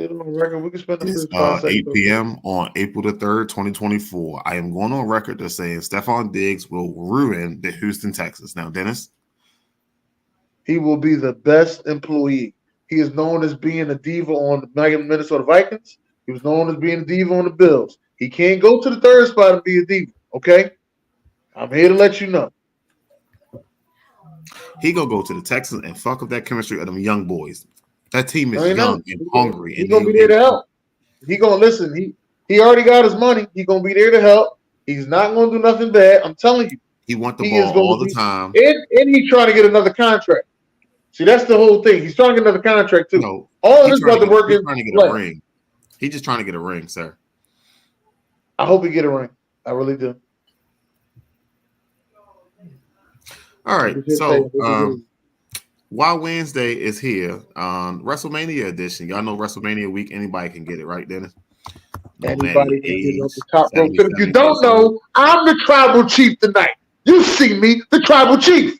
Get it on record. We can spend the It's first 5 seconds. 8 p.m. on April the 3rd, 2024. I am going on record as saying Stephon Diggs will ruin the Houston Texans. Now, Dennis? He will be the best employee. He is known as being a diva on the Minnesota Vikings. He was known as being a diva on the Bills. He can't go to the third spot and be a diva, okay? I'm here to let you know. He gonna go to the Texans and fuck up that chemistry of them young boys. That team is No, young and hungry. He's gonna be there to help. He gonna listen. He already got his money. He gonna be there to help. He's not gonna do nothing bad. I'm telling you. He want the ball all the time. And he's trying to get another contract. See, that's the whole thing. He's trying to get another contract too. No, all of this about to work. He's trying to get a ring. He's just trying to get a ring, sir. I hope he get a ring. I really do. All right. So Wild Wednesday is here on WrestleMania edition. Y'all know WrestleMania week. Anybody can get it, right, Dennis? Anybody can get it off the top rope. If you don't know, I'm the tribal chief tonight. You see me, the tribal chief.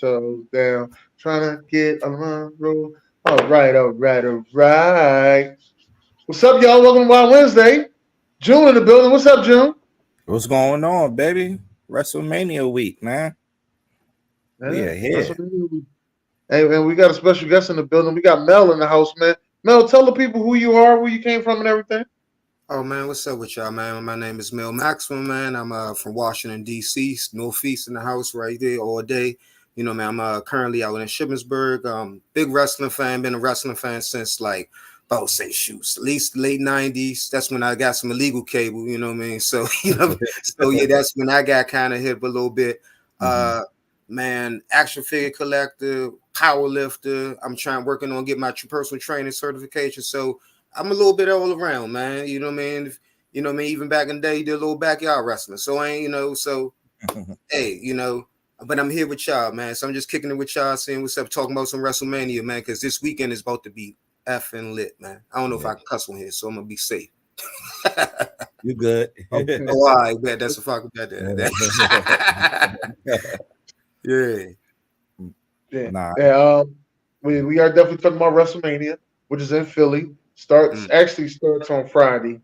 Toes down, trying to get on the road. All right. What's up, y'all? Welcome to Wild Wednesday. June in the building. What's up, June? What's going on, baby? WrestleMania week, man. We are here. Hey, and we got a special guest in the building. We got Mel in the house, man. Mel, tell the people who you are, where you came from, and everything. Oh, man, what's up with y'all, man? My name is Mel Maxwell, man. I'm from Washington, D.C., Northeast in the house right there all day. You know, man, I'm currently out in Shippensburg. Big wrestling fan, been a wrestling fan since like, at least the late 90s. That's when I got some illegal cable, you know what I mean? So, yeah, that's when I got kind of hip a little bit. Man, action figure collector, power lifter. I'm working on getting my personal training certification. So I'm a little bit all around, man. You know what I mean? Even back in the day, did a little backyard wrestling. So hey, but I'm here with y'all, man. So I'm just kicking it with y'all, seeing what's up, talking about some WrestleMania, man, because this weekend is about to be effing lit, man. I don't know if I can cuss on here, so I'm going to be safe. You good. Okay. Oh, all right, bet that's a fucking bet. Yeah. Nah. We are definitely talking about WrestleMania, which is in Philly. Starts on Friday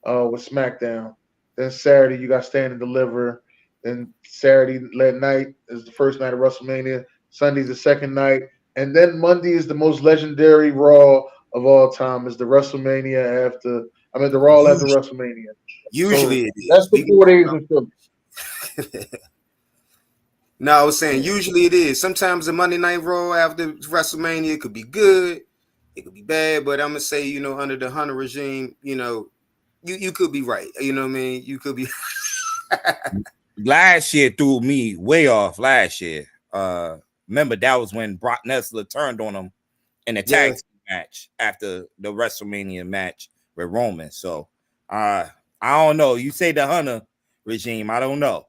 with SmackDown. Then Saturday, you got Stand and Deliver. Then Saturday night is the first night of WrestleMania. Sunday's the second night. And then Monday is the most legendary Raw of all time. Is the WrestleMania after the Raw after WrestleMania. Usually it is. That's the 4 days in Philly. No, I was saying usually it is. Sometimes the Monday Night Raw after WrestleMania could be good. It could be bad. But I'm going to say, under the Hunter regime, you could be right. You know what I mean? You could be. Last year threw me way off. Last year, remember that was when Brock Lesnar turned on him in the tag team match after the WrestleMania match with Roman. So I don't know. You say the Hunter, regime. I don't know.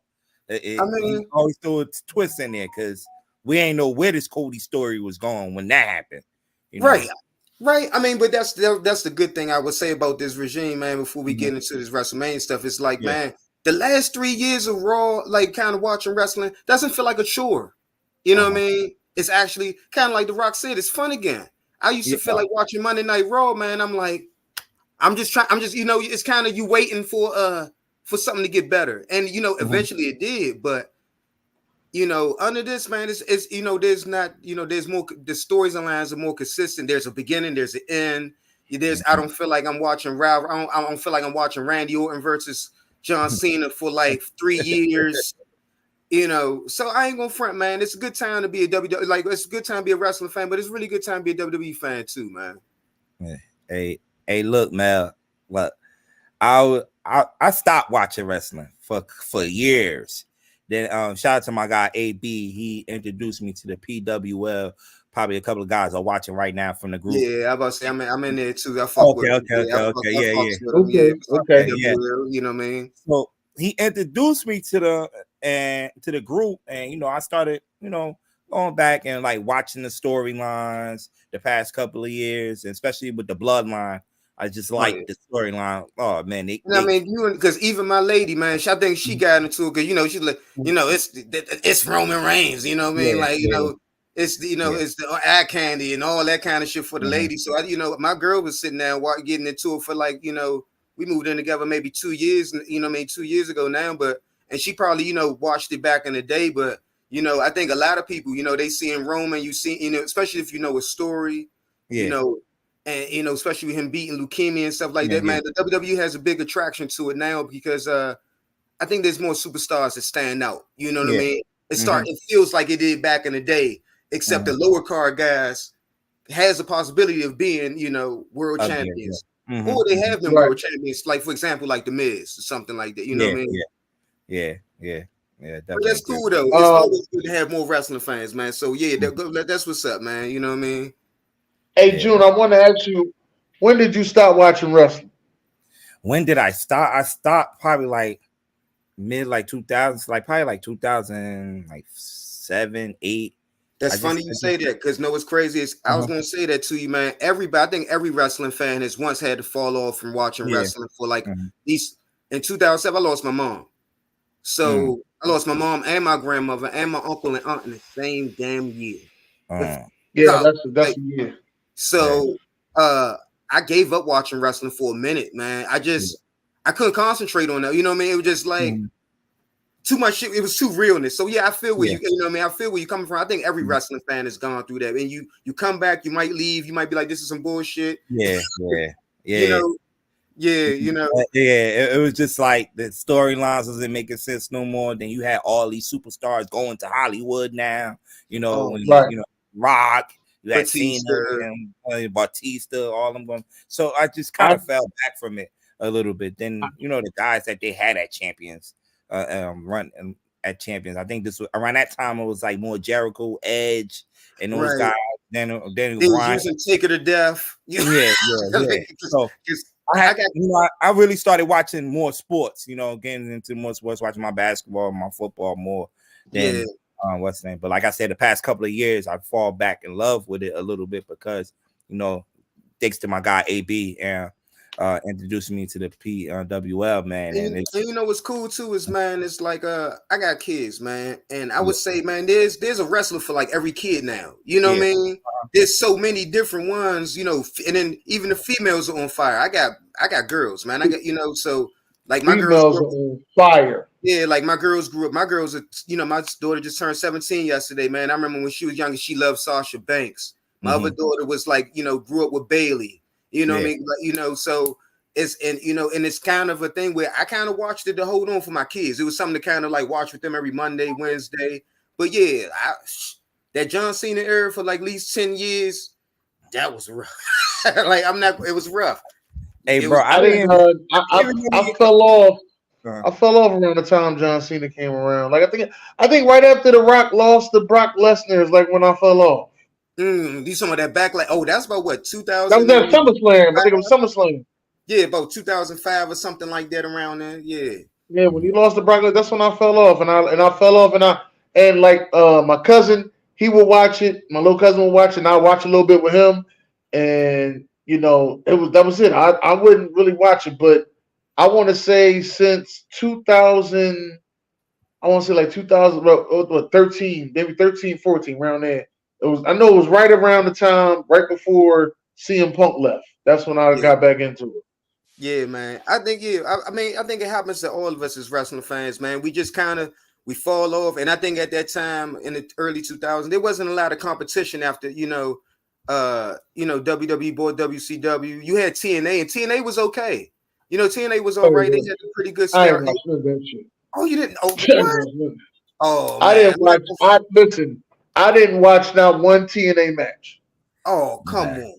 He always threw a twist in there because we ain't know where this Cody story was going when that happened. You know? Right. I mean, but that's the good thing I would say about this regime, man. Before we get into this WrestleMania stuff, it's like, man, the last 3 years of Raw, like kind of watching wrestling, doesn't feel like a chore. You know what I mean? It's actually kind of like The Rock said, it's fun again. I used to feel like watching Monday Night Raw, man. I'm like, it's kind of you waiting for something to get better, and eventually it did, but. Under this, man, it's there's not, there's more, the stories and lines are more consistent. There's a beginning, there's an end. I don't feel like I'm watching Ralph. I don't feel like I'm watching Randy Orton versus John Cena for like 3 years. So I ain't gonna front, man. It's a good time to be a WWE, like it's a good time to be a wrestling fan, but it's really good time to be a WWE fan too, man. Hey, look, man. Look, I stopped watching wrestling for years. Then shout out to my guy AB. He introduced me to the PWL. Probably a couple of guys are watching right now from the group. Yeah, I about to say I'm in there too. I fuck with okay. You know what I mean? So he introduced me to the group, and I started going back and like watching the storylines the past couple of years, and especially with the bloodline. I just like the storyline. Oh man, because even my lady, man, I think she got into it because she's like, it's Roman Reigns, you know what I mean? It's it's the eye candy and all that kind of shit for the lady. So my girl was sitting there getting into it for like we moved in together maybe 2 years, 2 years ago now, and she probably watched it back in the day, but I think a lot of people they see in Roman, you see especially if a story, and especially with him beating leukemia and stuff like that, man. The WWE has a big attraction to it now because I think there's more superstars that stand out. You know what I mean? It feels like it did back in the day, except the lower card guys has a possibility of being, world champions. Or they have been world champions, like for example, like The Miz or something like that. You know what I mean? Yeah. But that's cool though. It's always good to have more wrestling fans, man. So that's what's up, man. You know what I mean? Hey, June, I want to ask you, when did you stop watching wrestling? When did I start? I stopped probably like mid 2000s, like probably like 2007, 8. That's funny you say that because what's crazy is I was gonna say that to you, man. I think every wrestling fan has once had to fall off from watching wrestling for like these. In 2007, I lost my mom. So I lost my mom and my grandmother and my uncle and aunt in the same damn year. That's a year. So I gave up watching wrestling for a minute, man. I couldn't concentrate on that. You know what I mean? It was just like too much shit. It was too realness. So I feel where you know what I mean? I feel where you're coming from. I think every wrestling fan has gone through that. And you come back, you might leave, you might be like, this is some bullshit. It was just like the storylines wasn't making sense no more. Then you had all these superstars going to Hollywood now, Rock. You had Cena and Batista, all of them going. So I just kind of fell back from it a little bit. Then the guys that they had at Champions, run at Champions. I think this was around that time. It was like more Jericho, Edge, and those guys. Then they was using Take It to Death. So I really started watching more sports. Getting into more sports, watching my basketball, my football more than. What's the name? But like I said, the past couple of years, I fall back in love with it a little bit because, thanks to my guy AB and introducing me to the PWL, man. And what's cool too is, man, it's like I got kids, man, and I would say, man, there's a wrestler for like every kid now. You know what I mean? There's so many different ones, and then even the females are on fire. I got girls, man. I got so. Like my girls are on fire. Yeah, like my girls grew up. My girls are, my daughter just turned 17 yesterday, man. I remember when she was younger, she loved Sasha Banks. My other daughter was like, grew up with Bailey. You know what I mean? Like, so it's and it's kind of a thing where I kind of watched it to hold on for my kids. It was something to kind of like watch with them every Monday, Wednesday. But that John Cena era for like at least 10 years, that was rough. It was rough. Hey, bro, I fell off. I fell off around the time John Cena came around. Like I think right after The Rock lost to Brock Lesnar is like when I fell off. You some of that backlash. Oh, that's about what 2000. That was at SummerSlam. I think it was SummerSlam. Yeah, about 2005 or something like that around there. Yeah. Yeah, when he lost to Brock, that's when I fell off, and I fell off, and like my cousin, he would watch it. My little cousin would watch it, and I watch a little bit with him, and that was it. I wouldn't really watch it, but I want to say since 2000, I want to say like 2000, what 13, maybe 13, 14, around there. I know it was right around the time, right before CM Punk left. That's when I got back into it. Yeah, man. I think I mean, I think it happens to all of us as wrestling fans, man. We just we fall off, and I think at that time in the early 2000s, there wasn't a lot of competition after WWE bought WCW. You had TNA, and TNA was okay. TNA was all right. They had a pretty good start. I didn't that shit. Oh, you didn't? Oh, what? Oh, man. I didn't watch. I didn't watch not one TNA match. Oh, come on.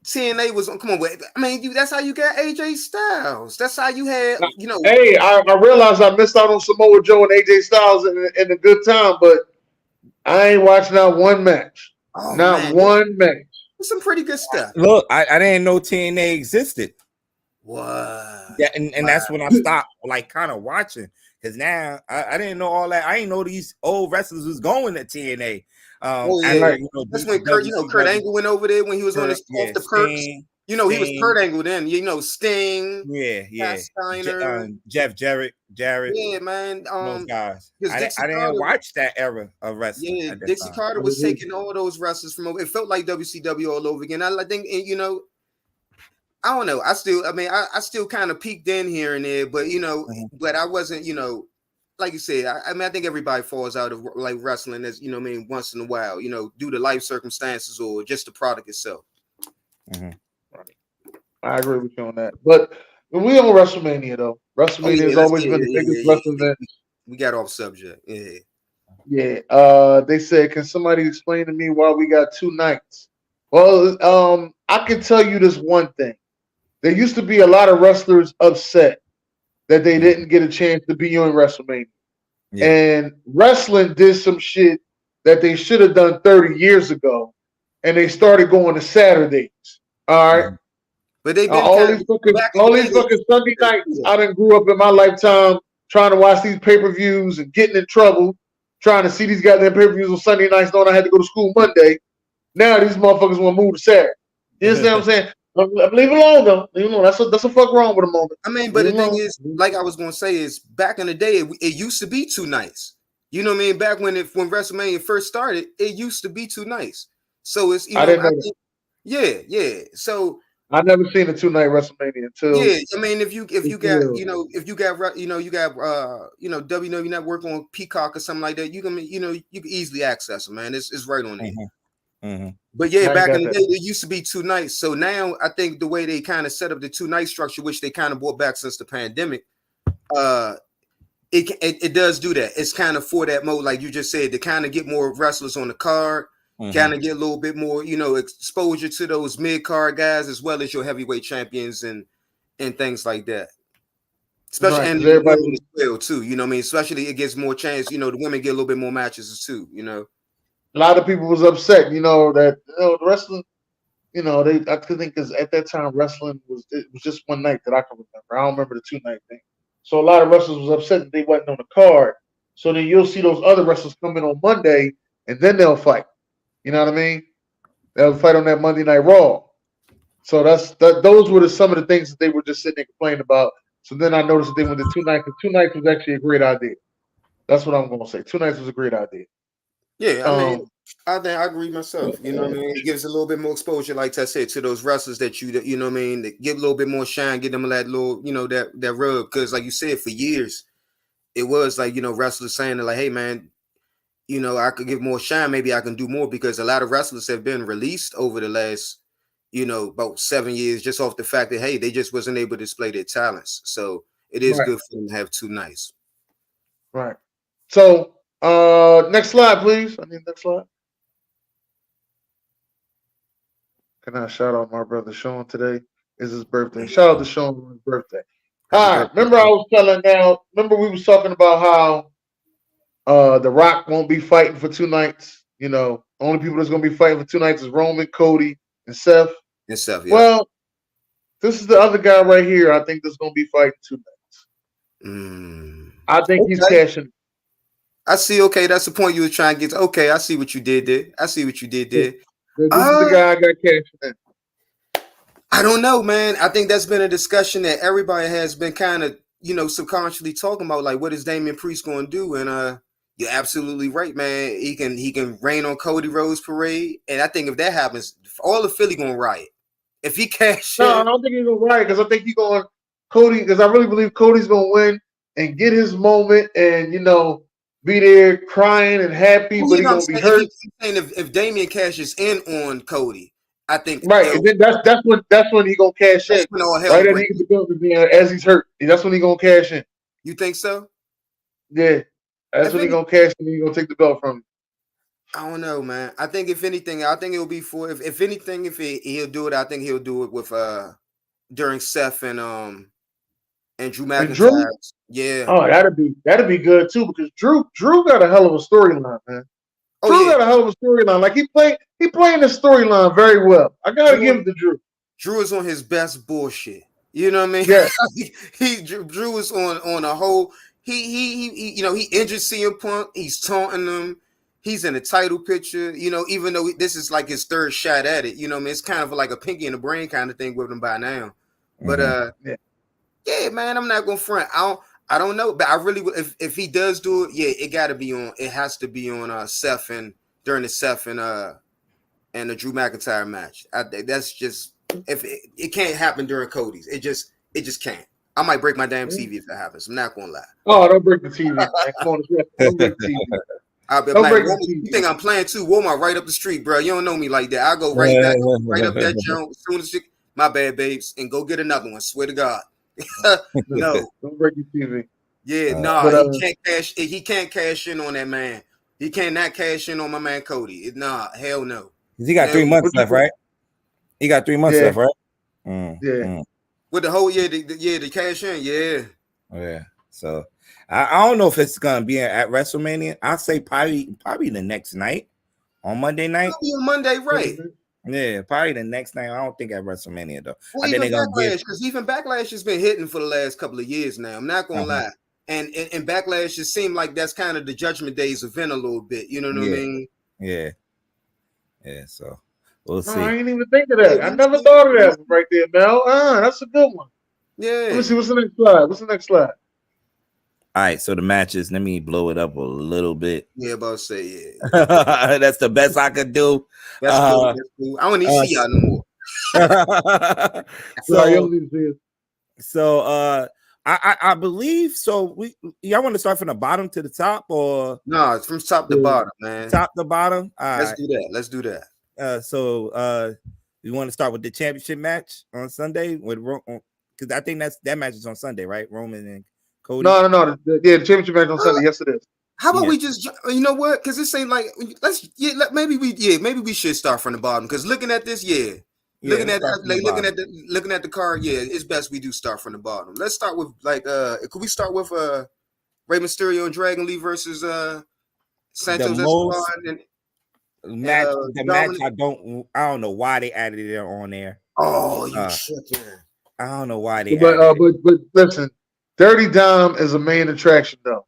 TNA was on. Come on, I mean, that's how you got AJ Styles. That's how you had, Hey, I realized I missed out on Samoa Joe and AJ Styles in a good time, but I ain't watched not one match. Oh, not one match. Some pretty good stuff. Look, I didn't know TNA existed. What? Yeah, and that's when I stopped kind of watching, because now I didn't know all that. I didn't know these old wrestlers was going to TNA. That's when Kurt Angle went over there when he was on his off the perks. Sting, he was Kurt Angle then. Sting. Yeah. Steiner, Jeff Jarrett. Yeah, man. Those guys. I didn't watch that era of wrestling. Yeah, Dixie Carter was taking all those wrestlers from over. It felt like WCW all over again. I think I don't know. I still kind of peeked in here and there, but but I wasn't, like you said, I think everybody falls out of like wrestling as once in a while, due to life circumstances or just the product itself. Mm-hmm. Right. I agree with you on that. But we on WrestleMania though. WrestleMania has always been the biggest wrestling event. We got off subject. Yeah. Yeah. They said, can somebody explain to me why we got 2 nights? Well, I can tell you this one thing. There used to be a lot of wrestlers upset that they didn't get a chance to be on WrestleMania. Yeah. And wrestling did some shit that they should have done 30 years ago. And they started going to Saturdays. All right. But they've been all these fucking Sunday nights. I done grew up in my lifetime trying to watch these pay-per-views and getting in trouble, trying to see these goddamn pay-per-views on Sunday nights, knowing I had to go to school Monday. Now these motherfuckers want to move to Saturday. You understand what I'm saying? Leave it alone though. That's a fuck wrong with a moment. I mean, but the thing is, like I was gonna say, is back in the day, it used to be 2 nights. You know what I mean? Back when WrestleMania first started, it used to be 2 nights. So it's I didn't know yeah. So I never seen a 2-night WrestleMania until I mean, if you got WWE Network on Peacock or something like that, you can easily access it, man. It's right on there. Mm-hmm. Mm-hmm. But yeah, back in the day, it used to be 2 nights. So now I think the way they kind of set up the 2-night structure, which they kind of brought back since the pandemic, it does do that. It's kind of for that mode, like you just said, to kind of get more wrestlers on the card, kind of get a little bit more, exposure to those mid-card guys as well as your heavyweight champions and things like that. Especially and everybody as well too. You know what I mean? Especially it gets more chance. The women get a little bit more matches too. A lot of people was upset, that the wrestling, I could think because at that time wrestling was just one night that I can remember. I don't remember the 2-night thing. So a lot of wrestlers was upset that they wasn't on the card. So then you'll see those other wrestlers come in on Monday and then they'll fight. You know what I mean? They'll fight on that Monday Night Raw. So those were some of the things that they were just sitting there complaining about. So then I noticed that they went to 2 nights. 2 nights was actually a great idea. That's what I'm going to say. 2 nights was a great idea. Yeah, I mean, I think I agree myself. You know what I mean? It gives a little bit more exposure, like I said, to those wrestlers that you know what I mean, that give a little bit more shine, give them that little, that rub. Because like you said, for years, it was like, wrestlers saying that, like, hey man, I could give more shine, maybe I can do more, because a lot of wrestlers have been released over the last, about 7 years, just off the fact that, hey, they just wasn't able to display their talents. So it is good for them to have 2 nights. Right. So next slide, please. I need next slide. Can I shout out my brother Sean today? It's his birthday. Shout out to Sean on his birthday. All right. Remember we was talking about how The Rock won't be fighting for 2 nights. Only people that's gonna be fighting for 2 nights is Roman, Cody, and Seth. Yeah. Well, this is the other guy right here. I think that's gonna be fighting 2 nights. I think he's cashing. I see. Okay, that's the point you were trying to get to. Okay, I see what you did there. This is the guy I got cashing in. I don't know, man. I think that's been a discussion that everybody has been kind of, subconsciously talking about, like, what is Damian Priest going to do? And you're absolutely right, man. He can rain on Cody Rhodes' parade, and I think if that happens, all of Philly gonna riot. If he cash in, I don't think he's gonna riot because I think he's going Cody, because I really believe Cody's gonna win and get his moment, and be there crying and happy, but he's gonna be hurt. If Damian cashes in on Cody, I think right, and then that's when he gonna cash in. Right at the building, as he's hurt, that's when he gonna cash in. You think so? Yeah, that's when he gonna cash in. He gonna take the belt from him. I don't know, man. I think if anything, I think it'll be for if anything, if he'll do it, I think he'll do it with during Seth and Drew McIntyre. Yeah. Oh, that'd be good too, because Drew got a hell of a storyline, man. Drew got a hell of a storyline. Like he playing the storyline very well. I gotta give it to Drew. Drew is on his best bullshit. You know what I mean? Yeah. Drew is on a whole. He he injured CM Punk. He's taunting him. He's in a title picture. Even though this is like his third shot at it. It's kind of like a pinky in the brain kind of thing with him by now. But yeah, man, I'm not gonna front. I don't know, but I really if he does do it, it gotta be on. It has to be on Seth and during the Seth and the Drew McIntyre match. I think that's just if it can't happen during Cody's. It just can't. I might break my damn TV if that happens. I'm not gonna lie. Oh, don't break the TV. Man. Come on, don't break the TV. You think I'm playing too? Walmart right up the street, bro. You don't know me like that. I go right back, right up that jump as soon as my bad, babes, and go get another one. Swear to God. No, don't break your TV. Yeah, he can't cash in on that man. He cannot cash in on my man Cody. Hell no. He got 3 months left, right? He got 3 months left, right? Yeah. With the whole the cash in, yeah. So I don't know if it's gonna be at WrestleMania. I'll say probably the next night on Monday night. It'll be on Monday, right? Yeah, probably the next night. I don't think at WrestleMania though. Well, even Backlash, because even Backlash has been hitting for the last couple of years now. I'm not gonna lie, and Backlash just seemed like that's kind of the Judgment Day's event a little bit. You know what I mean? Yeah. So we'll see. I ain't even think of that. I never thought of that right there, Mel. That's a good one. Yeah. Let me see. What's the next slide? All right, so the matches, let me blow it up a little bit. Yeah, about to say, yeah. That's the best I could do. That's cool. I don't even see y'all no more. So I believe so. Y'all want to start from the bottom to the top, or no? It's from top to bottom, man. Top to bottom. Let's do that. So you want to start with the championship match on Sunday with because I think that match is on Sunday, right? Roman and Cody. No. The championship match on Sunday. Yes, it is. How about we just, you know what? Because this ain't like maybe we should start from the bottom. Because looking at this, looking at the card, it's best we do start from the bottom. Let's start with could we start with Rey Mysterio and Dragon Lee versus Santos Escobar match? The match I don't know why they added it on there. Oh, you tripping! I don't know why they. But listen, Dirty Dom is a main attraction though.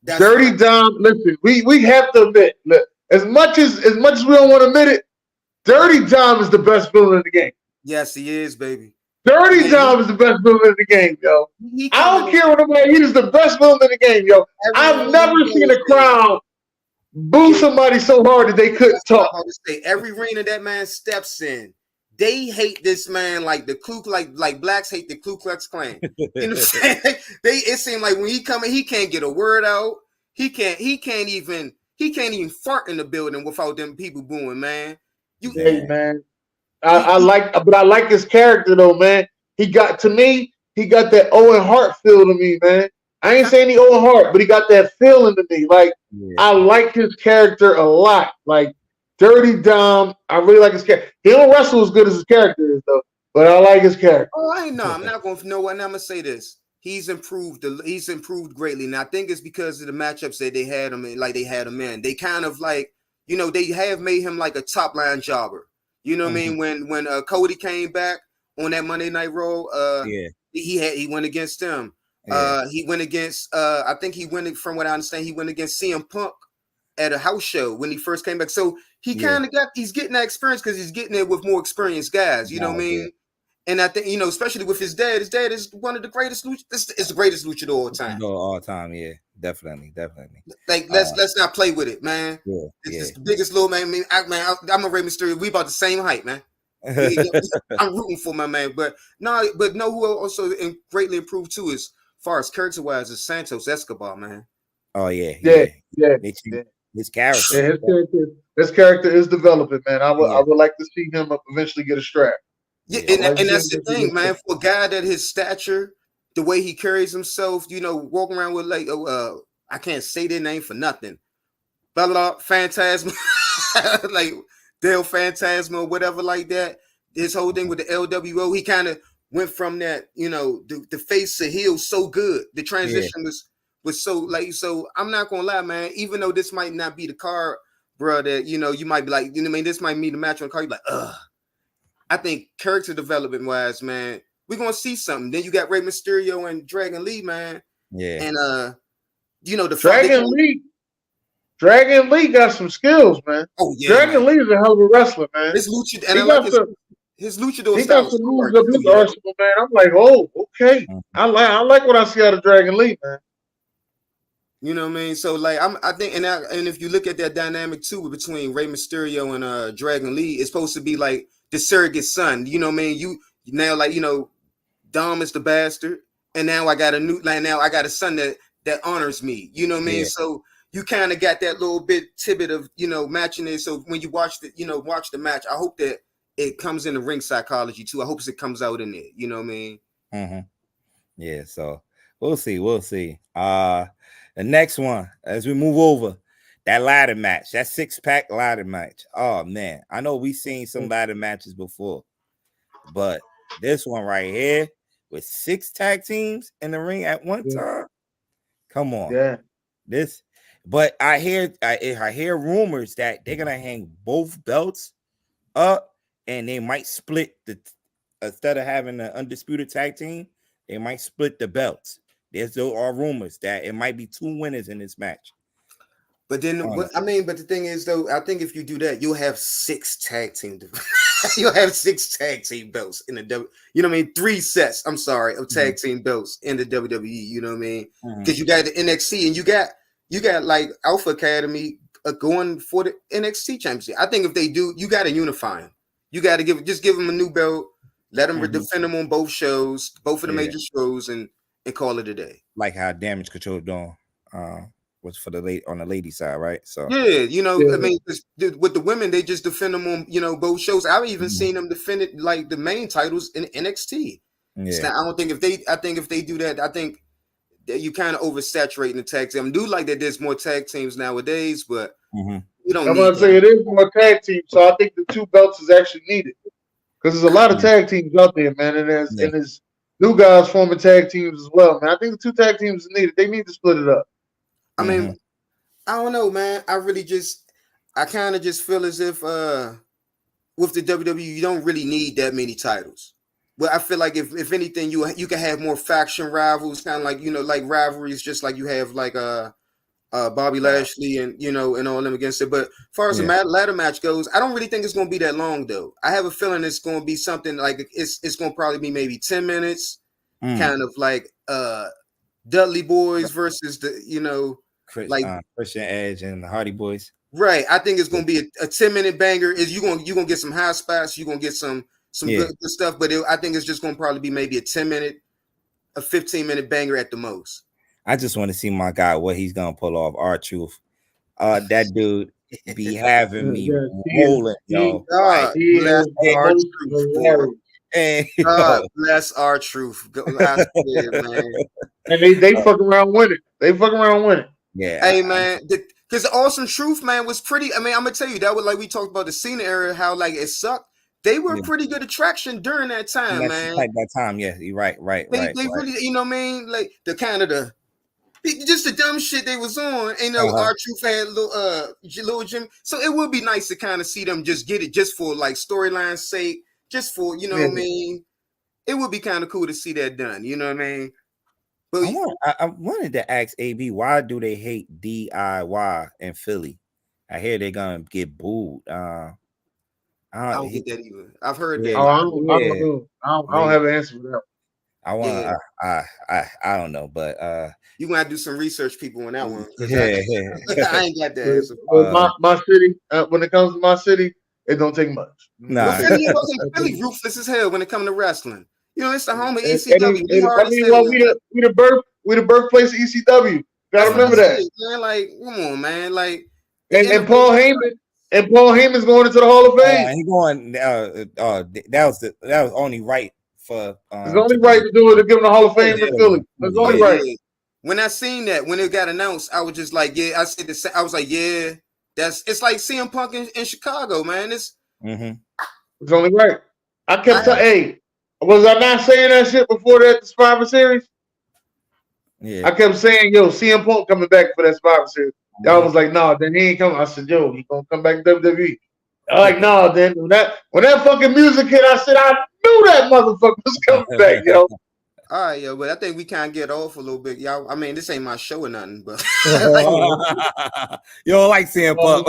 Dirty Dom. Listen, we have to admit, look, as much as we don't want to admit it, Dirty Dom is the best villain in the game. Yes, he is, baby. Dirty Dom is the best villain in the game, yo. I don't care what nobody. He is the best villain in the game, yo. I've never seen a crowd boo somebody so hard that they couldn't talk. Every arena that man steps in, they hate this man like the like blacks hate the Ku Klux Klan. You know what I'm saying? It seems like when he coming, he can't get a word out. He can't even fart in the building without them people booing, man. Hey, man. I like his character though, man. He got that Owen Hart feel to me, man. I ain't saying he Owen Hart, but he got that feeling to me. Like I like his character a lot. Like Dirty Dom, I really like his character. He don't wrestle as good as his character is though, but I like his character. Oh, I'm not going to know what. And I'm gonna say this: he's improved greatly, and I think it's because of the matchups that they had him in. Like they had him in, they kind of like they have made him like a top line jobber. You know what I mean? When Cody came back on that Monday Night Raw, he went against him. He went against I think he went, from what I understand, he went against CM Punk at a house show when he first came back. So he kind of he's getting that experience because he's getting it with more experienced guys. You know what I mean? And I think, especially with his dad. His dad is one of the greatest. It's the greatest luchador all time. All time, yeah, definitely. Like let's not play with it, man. It's the biggest little man. I'm a Rey Mysterio. We about the same height, man. I'm rooting for my man, but no, who also greatly improved too, as far as character wise, is Santos Escobar, man. Oh yeah. His character. His character is developing, man. I would like to see him eventually get a strap. Yeah, and that's the thing, man. For a guy that his stature, the way he carries himself, walking around with like, I can't say their name for nothing. Blah blah, Phantasma, like Dale Phantasma or whatever like that. His whole thing with the LWO, he kind of went from that, the face to heel so good. The transition was so like, so I'm not gonna lie, man. Even though this might not be the card, bro, that you might be like, this might be the match on the card. You're like, ugh. I think character development wise, man, we're gonna see something. Then you got Rey Mysterio and Dragon Lee, man. Yeah. And the Dragon Lee got some skills, man. Oh yeah, Dragon Lee is a hell of a wrestler, man. His luchador, and I like his luchador he style. Got some moves up his arsenal, man. I'm like, oh, okay. I like what I see out of Dragon Lee, man. You know what I mean? So like, I think, and if you look at that dynamic too between Rey Mysterio and Dragon Lee, it's supposed to be like the surrogate son. You know what I mean? You now, like, Dom is the bastard, and now I got a son that honors me. You know what I mean? So you kind of got that little bit tidbit of matching it. So when you watch the match, I hope that it comes in the ring psychology too. I hope it comes out in there. You know what I mean? Mm-hmm. Yeah. So we'll see. The next one, as we move over, that ladder match, that 6-pack ladder match. Oh man, I know we've seen some ladder matches before, but this one right here with 6 tag teams in the ring at one time. Come on. Yeah. But I hear rumors that they're gonna hang both belts up, and they might split instead of having an undisputed tag team, they might split the belts. There are rumors that it might be 2 winners in this match. But then, but the thing is, though, I think if you do that, you'll have 6 tag team. You'll have 6 tag team belts in the W. You know what I mean? 3 sets. I'm sorry, of tag team belts in the WWE. You know what I mean? Because you got the NXT and you got like Alpha Academy going for the NXT championship. I think if they do, you got to unify them. You got to give them a new belt. Let them defend them on both shows, both of the major shows, and call it a day. Like how Damage Control doing was for on the lady side, right? So I mean, with the women, they just defend them on both shows. I've even seen them defend it like the main titles in NXT. Yeah. I don't think if they do that, I think that you kind of oversaturating the tag team. I do like that there's more tag teams nowadays, but you don't. I'm gonna say it is more tag teams, so I think the 2 belts is actually needed because there's a lot of tag teams out there, man, and there's new guys forming tag teams as well, man. I think the 2 tag teams is needed. They need to split it up. I mean, I don't know, man. I kind of just feel as if with the WWE, you don't really need that many titles. But I feel like if anything, you can have more faction rivals, kind of like like rivalries, just like you have like Bobby Lashley and and all them against it. But as far as the ladder match goes, I don't really think it's going to be that long though. I have a feeling it's going to be something like it's going to probably be maybe 10 minutes, kind of like Dudley Boys versus the Christian Edge and the Hardy Boys. Right. I think it's going to be a 10-minute banger. You're going to get some high spots. You're going to get some good stuff. But I think it's just going to probably be maybe a 15-minute banger at the most. I just want to see my guy what he's going to pull off. R-Truth. That dude be having me rolling, yo. Bless R-Truth. Man. And they fuck around with it. Yeah. Hey, man. Because the Awesome Truth, man, was pretty. I mean, I'm gonna tell you that was like we talked about the Cena era, how like it sucked. They were pretty good attraction during that time, man. Like that time, yeah. You're right. They really, you know what I mean? Like the kind of just the dumb shit they was on. And R-Truth had little Jim. So it would be nice to kind of see them just get it just for like storyline's sake, just for what I mean. It would be kind of cool to see that done. You know what I mean? But I wanted to ask AB, why do they hate DIY in Philly? I hear they're gonna get booed. I don't get that either. I've heard Yeah, that. I don't have an answer for that. I want. I don't know, but you gonna have to do some research, people, on that one. Yeah, I ain't got that answer. My city, when it comes to my city, it don't take much. Nah, Philly ruthless as hell when it comes to wrestling. You know, it's the home of ECW. We the birthplace of ECW. Gotta remember that. Man. Like, come on, man. Like, and Paul Heyman's going into the Hall of Fame. He going. That was only right for. It's only right to do it to give him the Hall of Fame in Philly. It's only right. When I seen that, when it got announced, I was just like, yeah. I said this. I was like, yeah. It's like CM Punk in Chicago, man. It's only right. I kept saying, hey, was I not saying that shit before that Survivor Series? Yeah. I kept saying, yo, CM Punk coming back for that Survivor Series. Y'all was like, no, then he ain't coming. I said, yo, he gonna come back to WWE. I'm like, no, then when that fucking music hit, I said, I knew that motherfucker was coming back, yo. All right, yo, but I think we can't get off a little bit, y'all. I mean, this ain't my show or nothing, but you don't like CM Punk.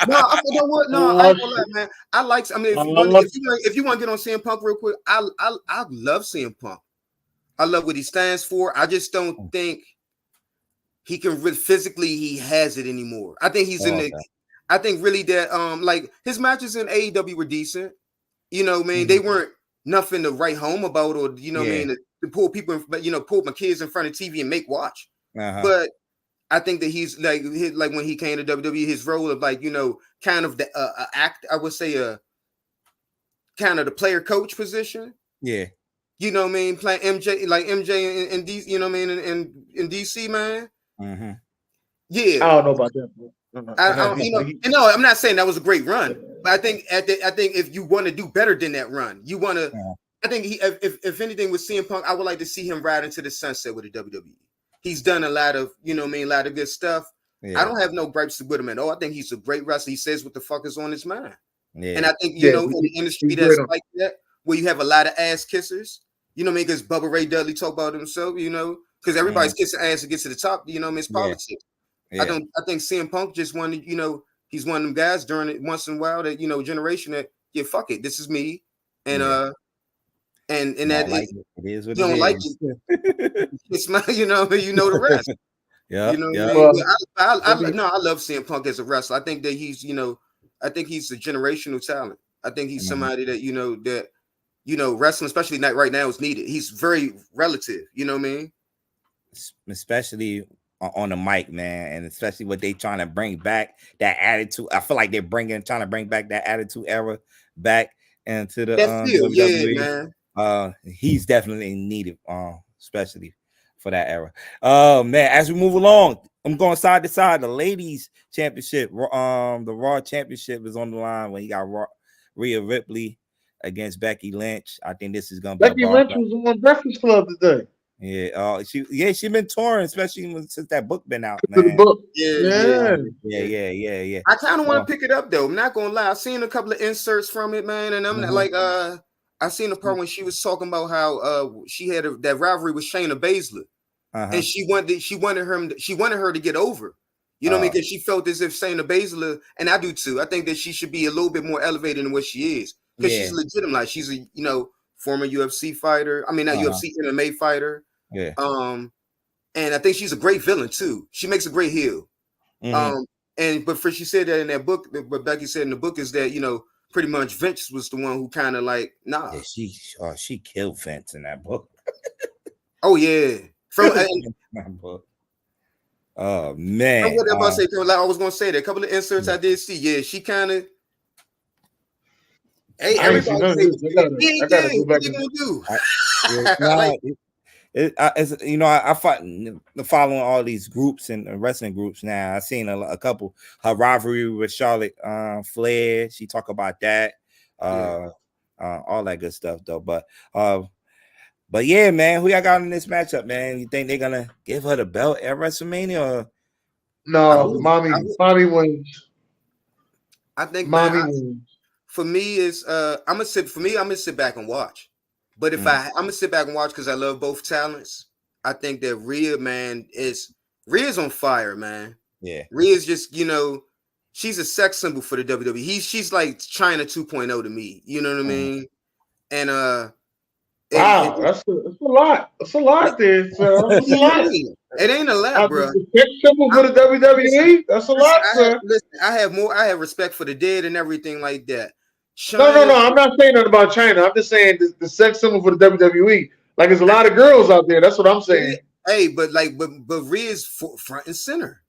No, I don't what. No, I ain't gonna lie, man. I like. I mean, if you want to get on CM Punk real quick, I love CM Punk. I love what he stands for. I just don't think he can really physically. He has it anymore. I think he's in the. I think really that like his matches in AEW were decent. You know, man, they weren't nothing to write home about, or you know, man, to pull people, pull my kids in front of TV and make watch. But I think that he's like when he came to WWE, his role of like kind of the act. I would say kind of the player coach position. Yeah. You know what I mean? Playing MJ, like MJ and DC, you know what I mean? In DC, man. Yeah. I don't know about that. I'm not saying that was a great run, but I think if you want to do better than that run, you want to. I think if anything with CM Punk, I would like to see him ride into the sunset with the WWE. He's done a lot of, a lot of good stuff. Yeah. I don't have no gripes with him at all. I think he's a great wrestler. He says what the fuck is on his mind. Yeah. And I think, in the industry that's like that, where you have a lot of ass kissers, because Bubba Ray Dudley talk about himself, because everybody's kissing ass to get to the top, it's politics. Yeah. I think CM Punk just wanted, he's one of them guys during it once in a while that, generation that, fuck it, this is me. And and that like it is what you don't like it. It's my, the rest. Yeah. I love CM Punk as a wrestler. I think that he's, I think he's a generational talent. I think he's somebody that, wrestling, especially right now, is needed. He's very relative. You know what I mean? Especially on the mic, man, and especially what they trying to bring back, that attitude. I feel like they're trying to bring back that attitude era back into the WWE. Man. He's definitely needed, especially for that era. Man, as we move along, I'm going side to side. The ladies championship, the Raw championship is on the line when you got Rhea Ripley against Becky Lynch. I think this is gonna be Becky Lynch was on Breakfast Club today. Yeah, she been touring, especially since that book been out, man. Yeah. I kind of want to pick it up though. I'm not gonna lie. I've seen a couple of inserts from it, man, and I'm like, I seen the part when she was talking about how she had that rivalry with Shayna Baszler, and she wanted her to get over. You know what I mean? Because she felt as if Shayna Baszler, and I do too. I think that she should be a little bit more elevated than what she is, because she's legitimate. Like she's a former UFC fighter. I mean, not UFC, MMA fighter. Yeah. And I think she's a great villain too. She makes a great heel. But she said that in that book, what Becky said in the book is that, pretty much Vince was the one who kind of like, nah. Yeah, she killed Vince in that book. Oh yeah. Oh man. I was gonna say that a couple of inserts I did see. Yeah, she kind of. Hey, everybody, what you gonna do? I following all these groups and wrestling groups now. I've seen a couple. Her rivalry with Charlotte Flair. She talk about that. All that good stuff though. But yeah, man, who y'all got in this matchup, man? You think they're gonna give her the belt at WrestleMania? Or? No, mommy wins. I think mommy wins. For me, is I'm gonna sit back and watch. But if I'm gonna sit back and watch because I love both talents. I think that Rhea, man, Rhea's on fire, man. Yeah. Rhea's just, she's a sex symbol for the WWE. She's like China 2.0 to me. You know what I mean? And wow, that's a lot. That's a lot there, sir. That's a lot. It ain't a lot, bro. The sex symbol for the WWE. That's a lot, sir. I have respect for the dead and everything like that. China, no. I'm not saying nothing about China. I'm just saying the sex symbol for the WWE. Like, there's a lot of girls out there. That's what I'm saying. Hey, but Rhea's front and center.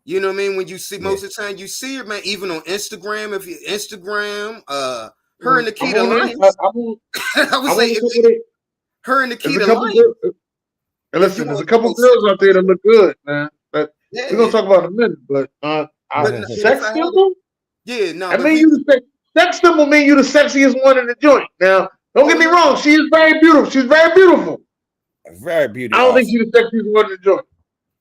You know what I mean? When you see most of the time, you see her, man. Even on Instagram, if you Instagram, her and Nikita Lyons. I would say her and Nikita Lyons. And listen, there's a couple girls out there that look good, man. We're gonna talk about in a minute, but sex symbol? Yeah, no. I mean, sex symbol mean you the sexiest one in the joint. Now, don't get me wrong, she is very beautiful. She's very beautiful. Very beautiful. I don't think she's the sexiest one in the joint.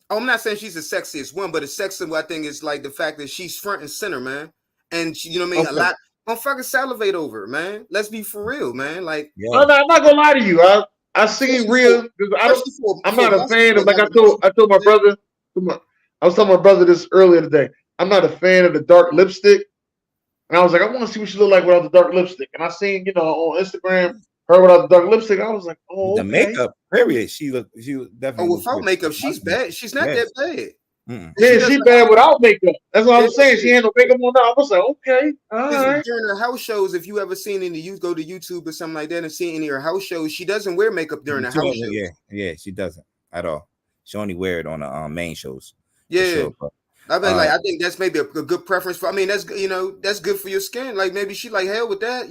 I'm not saying she's the sexiest one, but the sex symbol I think is like the fact that she's front and center, man. And she, you know what I mean? Okay. A lot. Don't fucking salivate over her, man. Let's be for real, man. Like, I'm not gonna lie to you. I seen Rhea because I'm not a fan of, like I told my brother. I was telling my brother this earlier today. I'm not a fan of the dark lipstick. And I was like, I want to see what she look like without the dark lipstick. And I seen, on Instagram, her without the dark lipstick. I was like, oh, okay. The makeup, period. She definitely. Oh, without makeup, she's bad. She's not that bad. Mm-mm. Yeah, she's bad without makeup. That's what I was saying. She had no makeup on. I was like, okay, all right. During her house shows, if you ever seen go to YouTube or something like that and see any of her house shows, she doesn't wear makeup during the house shows. Yeah, she doesn't at all. She only wear it on the main shows. Yeah. Sure, I mean, I think that's maybe a good preference for. I mean, that's good for your skin. Like maybe she like hell with that,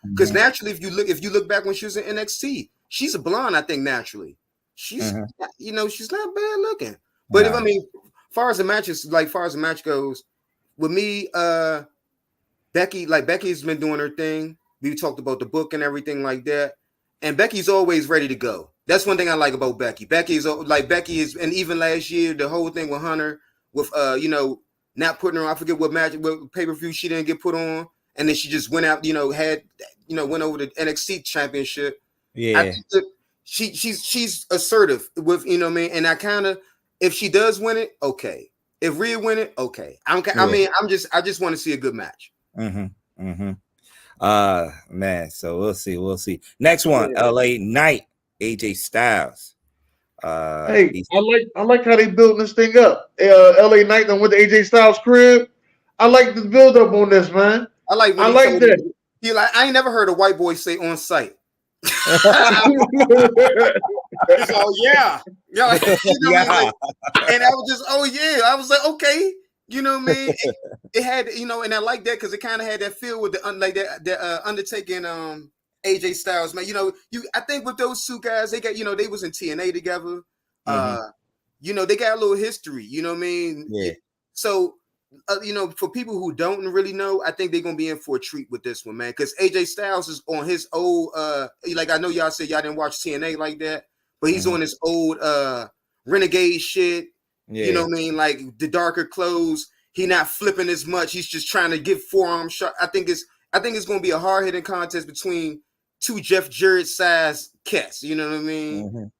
because naturally, if you look back when she was in NXT, she's a blonde. I think naturally, she's she's not bad looking. But if far as the match goes, with me, Becky's been doing her thing. We talked about the book and everything like that, and Becky's always ready to go. That's one thing I like about Becky. Becky is, and even last year, the whole thing with Hunter. With not putting her on, I forget what pay-per-view she didn't get put on, and then she just went out, went over the NXT championship. Yeah, I think that she's assertive with, and I kind of, if she does win it, okay. If Rhea win it, okay. I just want to see a good match. Man, so we'll see. Next one, LA Knight, AJ Styles. Hey, I like how they building this thing up. LA Knight done went to AJ Styles' crib. I like the build up on this, man. I like that. I ain't never heard a white boy say on site. He's all yeah. And I was just I was like, okay, you know what I mean? It had, and I like that because it kind of had that feel with the Undertaking AJ Styles, man. I think with those two guys, they got, they was in TNA together. They got a little history, you know what I mean? Yeah. So, for people who don't really know, I think they're gonna be in for a treat with this one, man. Because AJ Styles is on his old, like I know y'all said y'all didn't watch TNA like that, but he's on his old renegade shit. Yeah. You know what I mean? Like the darker clothes. He not flipping as much. He's just trying to get forearm shot. I think it's gonna be a hard hitting contest between two Jeff Jarrett size cats, you know what I mean?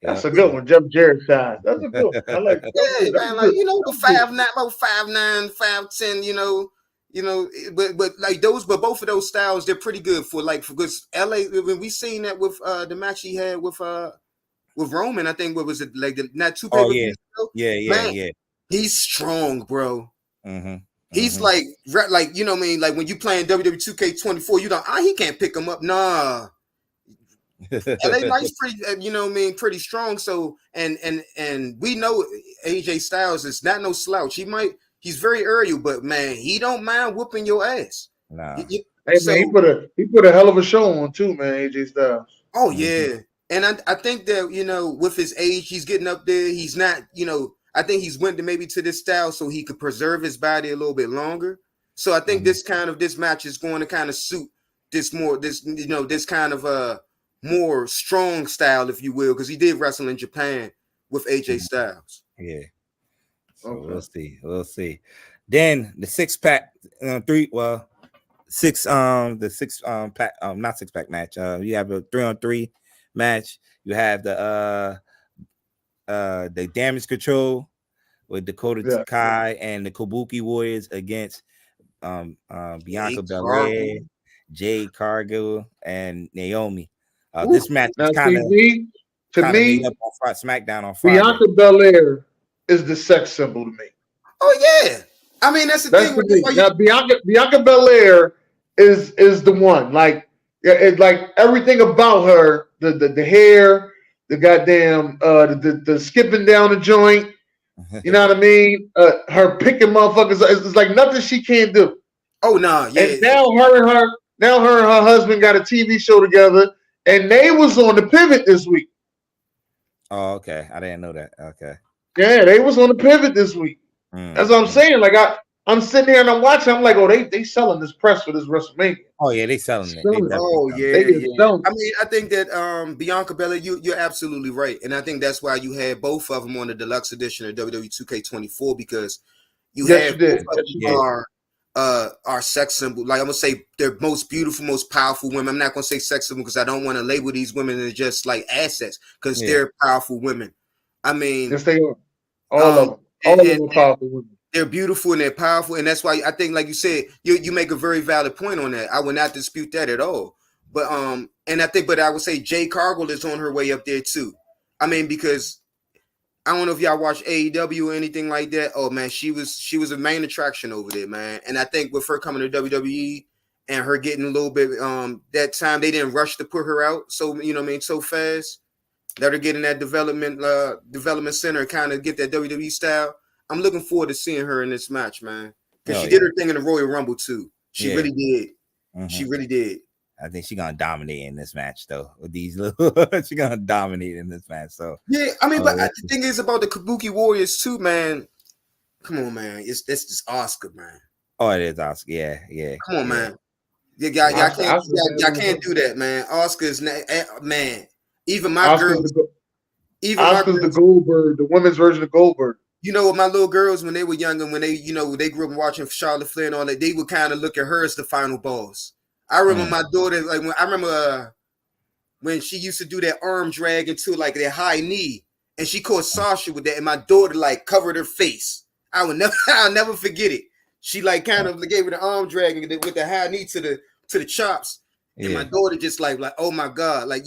That's a good one, Jeff Jarrett size. That's a good one. I like that. Yeah, man, like the 5'9", about 5'9", 5'10", but like but both of those styles, they're pretty good for because LA, when we seen that with the match he had with Roman, I think what was it, like not two pay-per-views ago? Yeah. He's strong, bro. He's like you know what I mean? Like when you playing WWE 2K24, you don't he can't pick him up. Nah. LA Knight's pretty, you know what I mean, pretty strong. So and we know AJ Styles is not no slouch. He's very aerial, but man, he don't mind whooping your ass. Nah. Hey man, he put a hell of a show on too, man, AJ Styles. Oh yeah. And I think that, with his age, he's getting up there. He's not, I think he's went to this style so he could preserve his body a little bit longer. So I think this match is going to kind of suit this kind of more strong style, if you will, because he did wrestle in Japan with AJ Styles. Yeah. So we'll see. Then the 6-pack, not 6-pack match. You have a 3-on-3 match. You have the the Damage Control with Dakota Kai and the Kabuki Warriors against Bianca Belair, Jade Cargill, and Naomi. This match is kind of made up on SmackDown on Friday. Bianca Belair is the sex symbol to me. Oh yeah, I mean that's the thing. Now, Bianca Belair is the one. Like, it's like everything about her, the hair, the goddamn the skipping down the joint. You know what I mean? Her picking motherfuckers. It's like nothing she can't do. Oh no, yeah. And now her and her husband got a TV show together, and they was on the Pivot this week. Oh, okay. I didn't know that. Okay. Yeah, they was on the Pivot this week. That's what I'm saying. Like I'm sitting there and I'm watching. I'm like, oh, they selling this press for this WrestleMania. Oh yeah, they selling it. I mean, I think that Bianca Belair, you're absolutely right, and I think that's why you had both of them on the deluxe edition of WWE 2K24 because you have our sex symbol. Like I'm gonna say, they're most beautiful, most powerful women. I'm not gonna say sex symbol because I don't want to label these women as just like assets because they're powerful women. I mean, yes, they are. All of them. All of them are powerful women. They're beautiful and they're powerful, and that's why I think, like you said, you make a very valid point on that. I would not dispute that at all. But I would say Jade Cargill is on her way up there too. I mean, because I don't know if y'all watch AEW or anything like that. Oh man, she was a main attraction over there, man. And I think with her coming to WWE and her getting a little bit that time, they didn't rush to put her out. So so fast. That are getting that development center, kind of get that WWE style. I'm looking forward to seeing her in this match, man. Because she did her thing in the Royal Rumble too. She really did. Mm-hmm. She really did. I think she's gonna dominate in this match, though. With these she's gonna dominate in this match. So yeah, I mean, but the thing is about the Kabuki Warriors too, man. Come on, man. That's just Oscar, man. Oh, it is Oscar. Yeah. Come on, man. Y'all can't do that, man. Oscar's man. Even my girls. Oscar's the Goldberg, the women's version of Goldberg. You know, my little girls, when they were younger, when they grew up watching Charlotte Flair and all that, they would kind of look at her as the final boss. I remember my daughter, when she used to do that arm drag into like that high knee, and she caught Sasha with that, and my daughter like covered her face. I'll never forget it. She like kind of gave her the arm drag with the high knee to the chops, and my daughter just like oh my god, like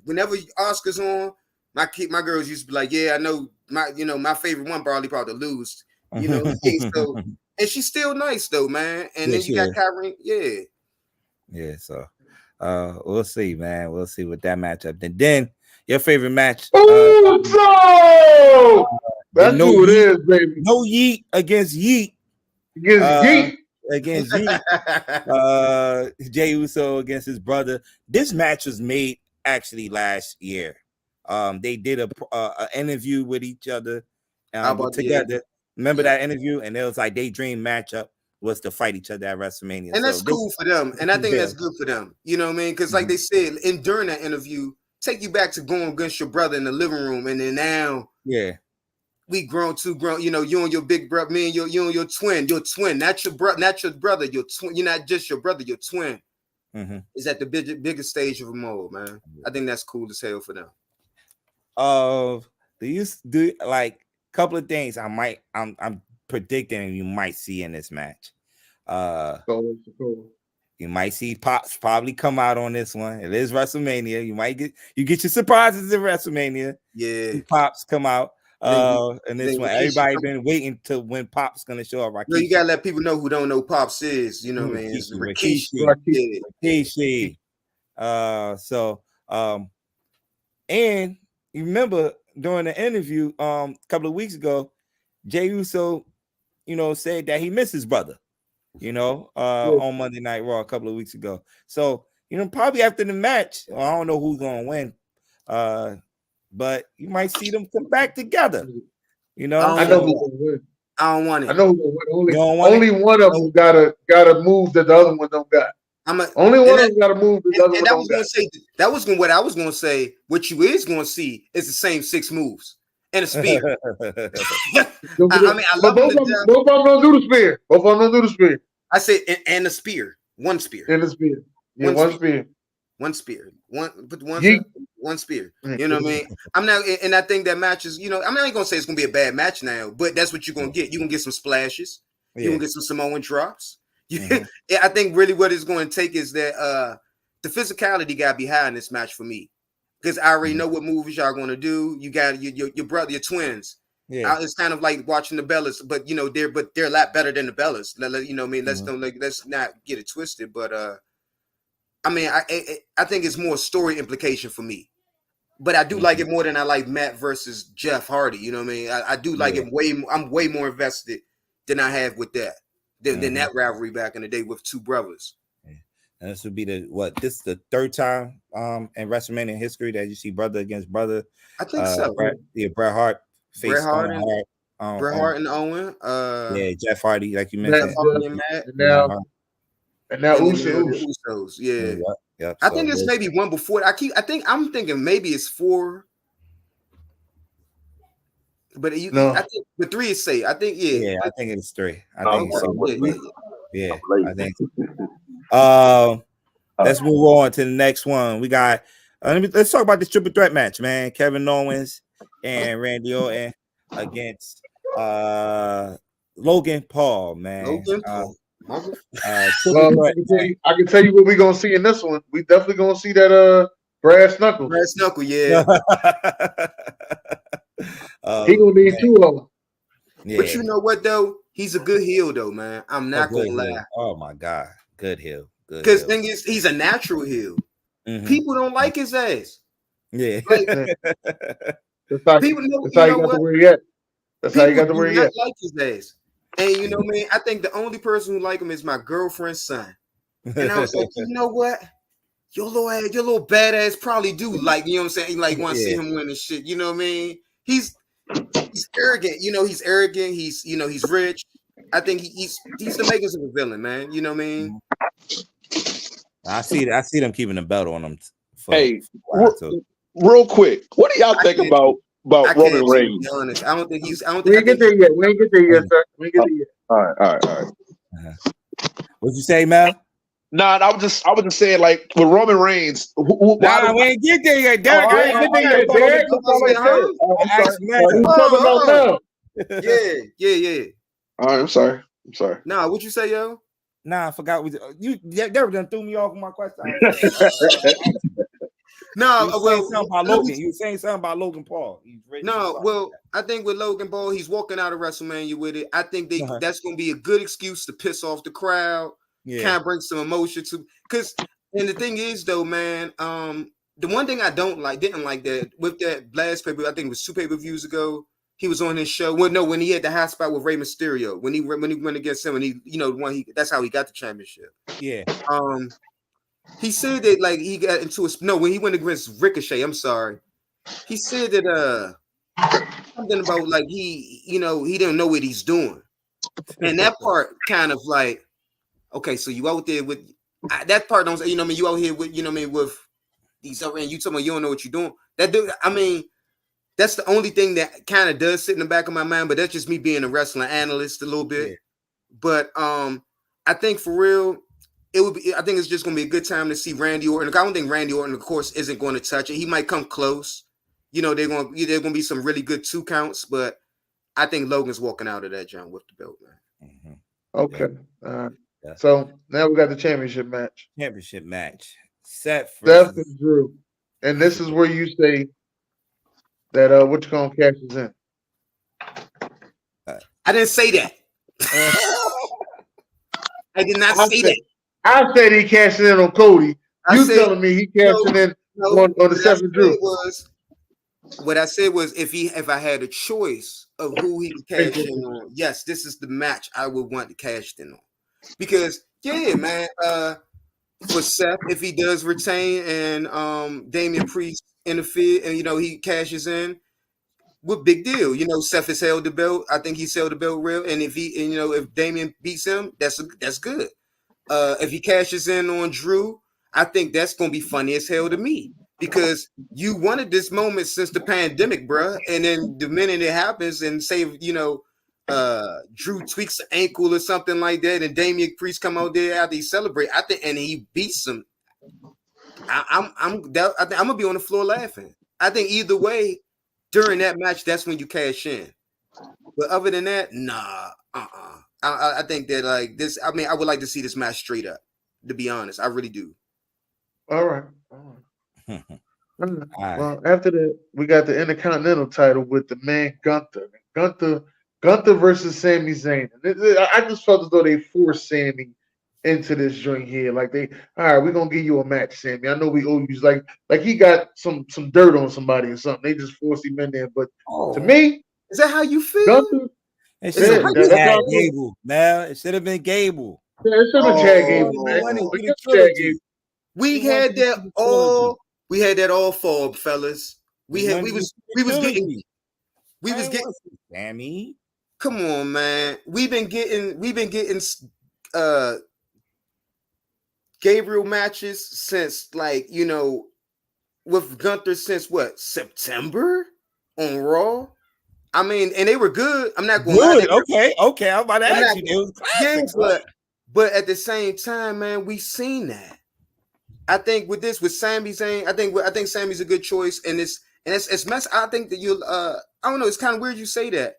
whenever Oscar's on. My girls used to be like, yeah, I know my favorite one probably lose, so, and she's still nice though, man. And then you got Kyrie, So we'll see, man. We'll see with that matchup. Then your favorite match. That's who it is, baby. No Yeet against Yeet. Against Yeet. Jey Uso against his brother. This match was made actually last year. They did a interview with each other together. Remember that interview? And it was like they dream matchup was to fight each other at WrestleMania. And that's cool for them. And I think that's good for them. You know what I mean? Because like they said, during that interview, take you back to going against your brother in the living room. And then now, we grown. You and your big brother, me and you and your twin, not your brother, your twin. You're not just your brother, your twin. Mm-hmm. Is at the biggest stage of them all, man. I think that's cool as hell for them. Do you do like a couple of things I'm predicting you might see in this match. You might see Pops probably come out on this one. It is WrestleMania. You get your surprises in WrestleMania. Yeah, Pops come out. And this one, everybody been waiting to when Pop's gonna show up. No, you gotta let people know who don't know Pops is. You know what I mean? Rikishi. And you remember during the interview a couple of weeks ago, Jey Uso, said that he missed his brother, on Monday Night Raw a couple of weeks ago. So, probably after the match, I don't know who's gonna win. But you might see them come back together. I know who's gonna win. I don't want it. I know who's gonna win. Only one of them gotta move that the other one don't got. Only one of them got to move. That was what I was going to say. What you is going to see is the same 6 moves and a spear. I love both of them don't do the spear. I said and a spear, one spear, and a spear. Yeah, one spear. one spear, one spear. You know what I mean? I'm not, and I think that matches. You know, I'm not gonna say it's gonna be a bad match now, but that's what you're gonna get. You're gonna get some splashes. You're gonna get some Samoan drops. I think really what it's going to take is that the physicality got behind this match for me, because I already know what movies y'all going to do. You got your brother, your twins. Yeah, it's kind of like watching the Bellas, but they're a lot better than the Bellas. You know what I mean? Let's not get it twisted, but I mean, I think it's more story implication for me, but I do like it more than I like Matt versus Jeff Hardy. You know what I mean? I do like it way. I'm way more invested than I have with that than that rivalry back in the day with two brothers. And this would be this is the third time in WrestleMania history that you see brother against brother. I think so. Bret Hart faced Bret Hart and Owen. Jeff Hardy, like you mentioned. And now Usos. Yeah. Yep. I think it's maybe one before. I'm thinking maybe it's 4. But I think the 3 is safe. I think I think it's 3. I think I think. Let's move on to the next one. We got. Let's talk about this triple threat match, man. Kevin Owens and Randy Orton against Logan Paul, man. I can tell you what we're gonna see in this one. We definitely gonna see that brass knuckle. Brass knuckle, yeah. He gonna need 2 of them. Yeah. But you know what though? He's a good heel though, man. I'm not gonna lie. Oh my god, good heel. Because thing is, he's a natural heel. People don't like his ass. Yeah. That's how he got to where he at. That's how he got to where he at. Like his ass. And you know what I mean? I think the only person who like him is my girlfriend's son. And I was like, you know what? Your little badass probably do like, you know what I'm saying? Like want to see him win and shit. You know what I mean? He's arrogant. You know, he's arrogant. He's rich. I think he's the makers of a villain, man. You know what I mean? I see them keeping the belt on him. Real quick, what do y'all think about Roman Reigns? I don't think we ain't get there yet. We ain't get there yet, sir. We ain't get there yet. All right. What'd you say, Mel? Nah, I was just saying, like, with Roman Reigns. We ain't get there yet, Derek. I ain't get there yet, Derek. Yeah. All right, I'm sorry. Nah, what you say, yo? Nah, I forgot. Derek done threw me off with my question. No, you were saying something about Logan Paul. I think with Logan Paul, he's walking out of WrestleMania with it. I think that's going to be a good excuse to piss off the crowd, kind of bring some emotion to. And the thing is, though, man, the one thing I didn't like that with that last paper, I think it was 2 pay-per-views ago. He was on his show. Well, no, when he had the high spot with Rey Mysterio, when he went against him, and that's how he got the championship. Yeah. He said that like he got into when he went against Ricochet. I'm sorry. He said that something about like he didn't know what he's doing, and that part kind of like, okay, so you out there with that part don't you out here with with these and you talking about you don't know what you're doing. That dude, I mean. That's the only thing that kind of does sit in the back of my mind, but that's just me being a wrestling analyst a little bit. Yeah. But I think for real, I think it's just gonna be a good time to see Randy Orton. I don't think Randy Orton, of course, isn't going to touch it. He might come close. They're gonna be some really good 2 counts, but I think Logan's walking out of that jump with the belt, man. Okay. So now we got the championship match. Seth versus Drew. And this is where you say that what you gonna cash is in. I didn't say that. I did not say that. I said he cashed in on Cody. Telling me he cashed in on the Seth and Drew. What I said was if I had a choice of who he could cash in on, yes, this is the match I would want to cash in on. Because man, for Seth, if he does retain and Damian Priest interfere and he cashes in, what big deal? Seth has held the belt. I think he's held the belt real. And if if Damian beats him, that's good. If he cashes in on Drew, I think that's gonna be funny as hell to me because you wanted this moment since the pandemic, bruh. And then the minute it happens, and say Drew tweaks an ankle or something like that, and Damian Priest come out there after he celebrate, I think, and he beats him. I'm gonna be on the floor laughing. I think either way, during that match, that's when you cash in. But other than that, nah. I think that like this. I mean, I would like to see this match straight up. To be honest, I really do. All right. Well, after that, we got the Intercontinental title with the man Gunther. Gunther versus Sami Zayn. I just felt as though they forced Sami into this joint here. Like all right, we're gonna give you a match, Sami. I know we owe you like he got some dirt on somebody or something. They just forced him in there. But to me, is that how you feel? Gunther, it should have been Chad Gable. Now it should have been Gable. Yeah, it should have been Chad Gable, man. We had that all. We had that all for fellas. We was getting Sammy. Come on, man. We've been getting Gabriel matches since with Gunther since what, September on Raw? I mean, and they were good. I'm not going to lie. Okay. I'm about to ask you. But at the same time, man, we've seen that. I think with Sami Zayn, I think Sami's a good choice, and it's mess. I think that I don't know. It's kind of weird you say that.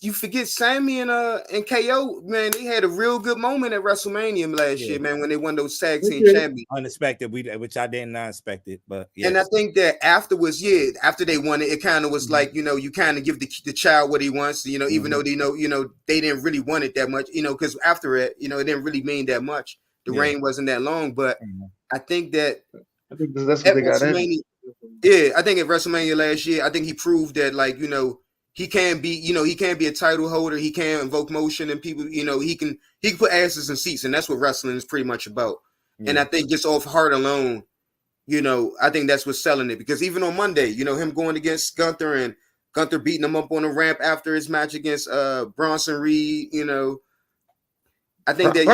You forget Sami and KO, man. They had a real good moment at WrestleMania last year, man, when they won those tag team champions. Unexpected, which I didn't expect it, but yeah. And I think that afterwards, after they won it kind of was like, you kind of give the child what he wants, even though they didn't really want it that much, because after it, it didn't really mean that much. The reign wasn't that long, but I think that's what they got in. Yeah, I think at WrestleMania last year, I think he proved that, he can be a title holder. He can invoke motion, and people, he can put asses in seats, and that's what wrestling is pretty much about. Yeah. And I think just off heart alone, I think that's what's selling it. Because even on Monday, him going against Gunther and Gunther beating him up on the ramp after his match against Bronson Reed, I think that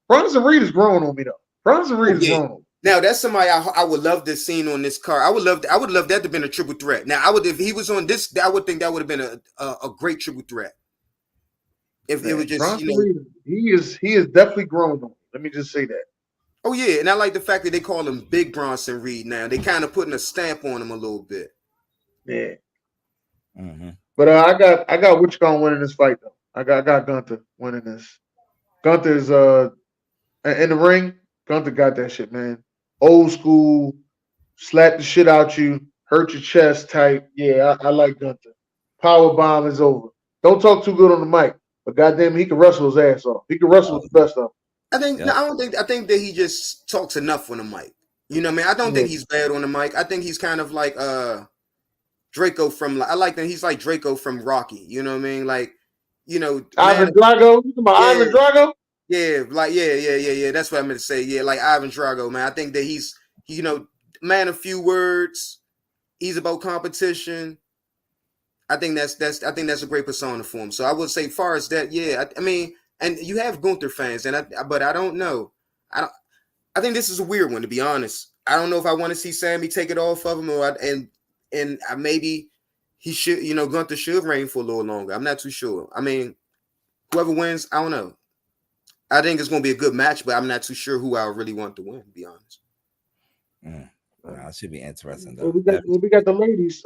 Bronson Reed is growing on me though. Bronson Reed is growing on me. Now that's somebody I would love to see on this card. I would love that to have been a triple threat. Now if he was on this, I would think that would have been a great triple threat. If it was just Reed, he is definitely growing on me. Let me just say that. Oh yeah, and I like the fact that they call him Big Bronson Reed now. They kind of putting a stamp on him a little bit. Yeah. Mm-hmm. But I got which gonna win in this fight though. I got Gunther winning this. Gunther's in the ring. Gunther got that shit, man. Old school, slap the shit out you, hurt your chest type. Yeah, I like Gunther. Power bomb is over. Don't talk too good on the mic, but goddamn, he can wrestle his ass off. He can wrestle with the best of them. I think that he just talks enough on the mic. You know what I mean? I don't think he's bad on the mic. I think he's kind of like Draco from. I like that he's like Draco from Rocky. You know what I mean? Like, Ivan Drago. You talking about Ivan Drago? Yeah, yeah. That's what I meant to say. Yeah, like Ivan Drago, man. I think that he's man of few words. He's about competition. I think that's a great persona for him. So I would say, far as that, yeah. I mean, and you have Gunther fans, but I don't know. I think this is a weird one, to be honest. I don't know if I want to see Sami take it off of him, and maybe he should. Gunther should reign for a little longer. I'm not too sure. I mean, whoever wins, I don't know. I think it's going to be a good match, but I'm not too sure who I really want to win, to be honest. It should be interesting, though. We got the ladies.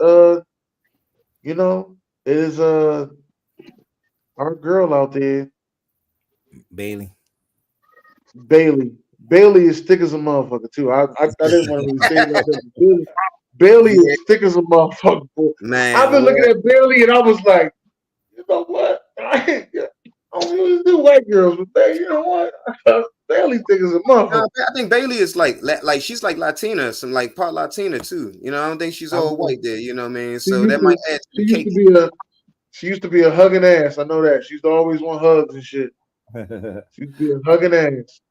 Is our girl out there. Bailey is thick as a motherfucker, too. I didn't want to really say that. Bailey is thick as a motherfucker. Man, I've been looking at Bailey, and I was like, you know what? I don't really do white girls, but you know what? Bailey thick as a motherfucker. I think Bailey is like she's like Latina, some like part Latina too. I don't think she's all white there. You know what I mean? So that might add to the cake. She used to be a hugging ass. I know that. She used to always want hugs and shit. She used to be a hugging ass.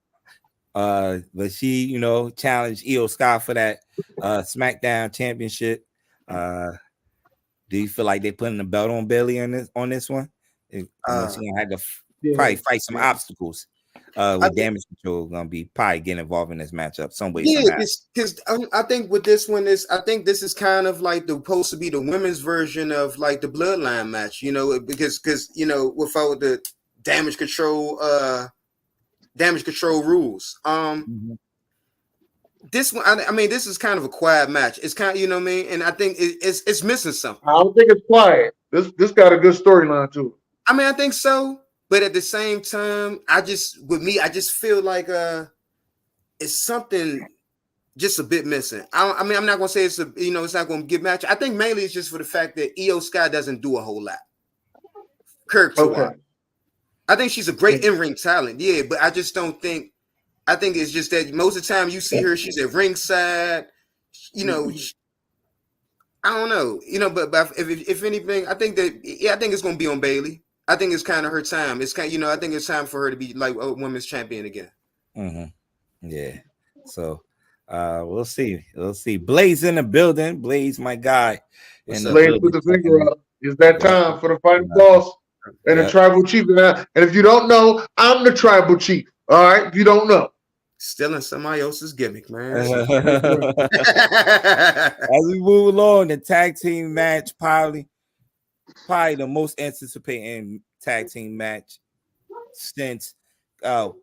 But she, challenged Io Sky for that SmackDown championship. Do you feel like they putting the belt on Bailey on this one? She gonna have to probably fight some obstacles. With damage control gonna be probably getting involved in this matchup some way. Yeah, because I think with this one I think this is kind of like supposed to be the women's version of like the Bloodline match, because without the damage control rules. This one, I mean, this is kind of a quiet match. It's kind of, you know what I mean? And I think it's missing something. I don't think it's quiet. This got a good storyline too. I mean, I think so, but at the same time, I just feel like it's something just a bit missing. I mean, I'm not gonna say it's it's not gonna give match. I think mainly it's just for the fact that Io Sky doesn't do a whole lot. Kirk, okay. I think she's a great in-ring talent, yeah, but I just don't think. I think it's just that most of the time you see her, she's at ringside. You know, I don't know. But if anything, I think it's gonna be on Bayley. I think it's kind of her time. It's kind, I think it's time for her to be like a women's champion again. Mm-hmm. Yeah. So we'll see. We'll see. Blaze in the building. Blaze, my guy. Blaze with the finger up. It's that time for the final boss and the tribal chief. And if you don't know, I'm the tribal chief. All right, if you don't know. Stealing somebody else's gimmick, man. As we move along, the tag team match, probably the most anticipating tag team match since I'm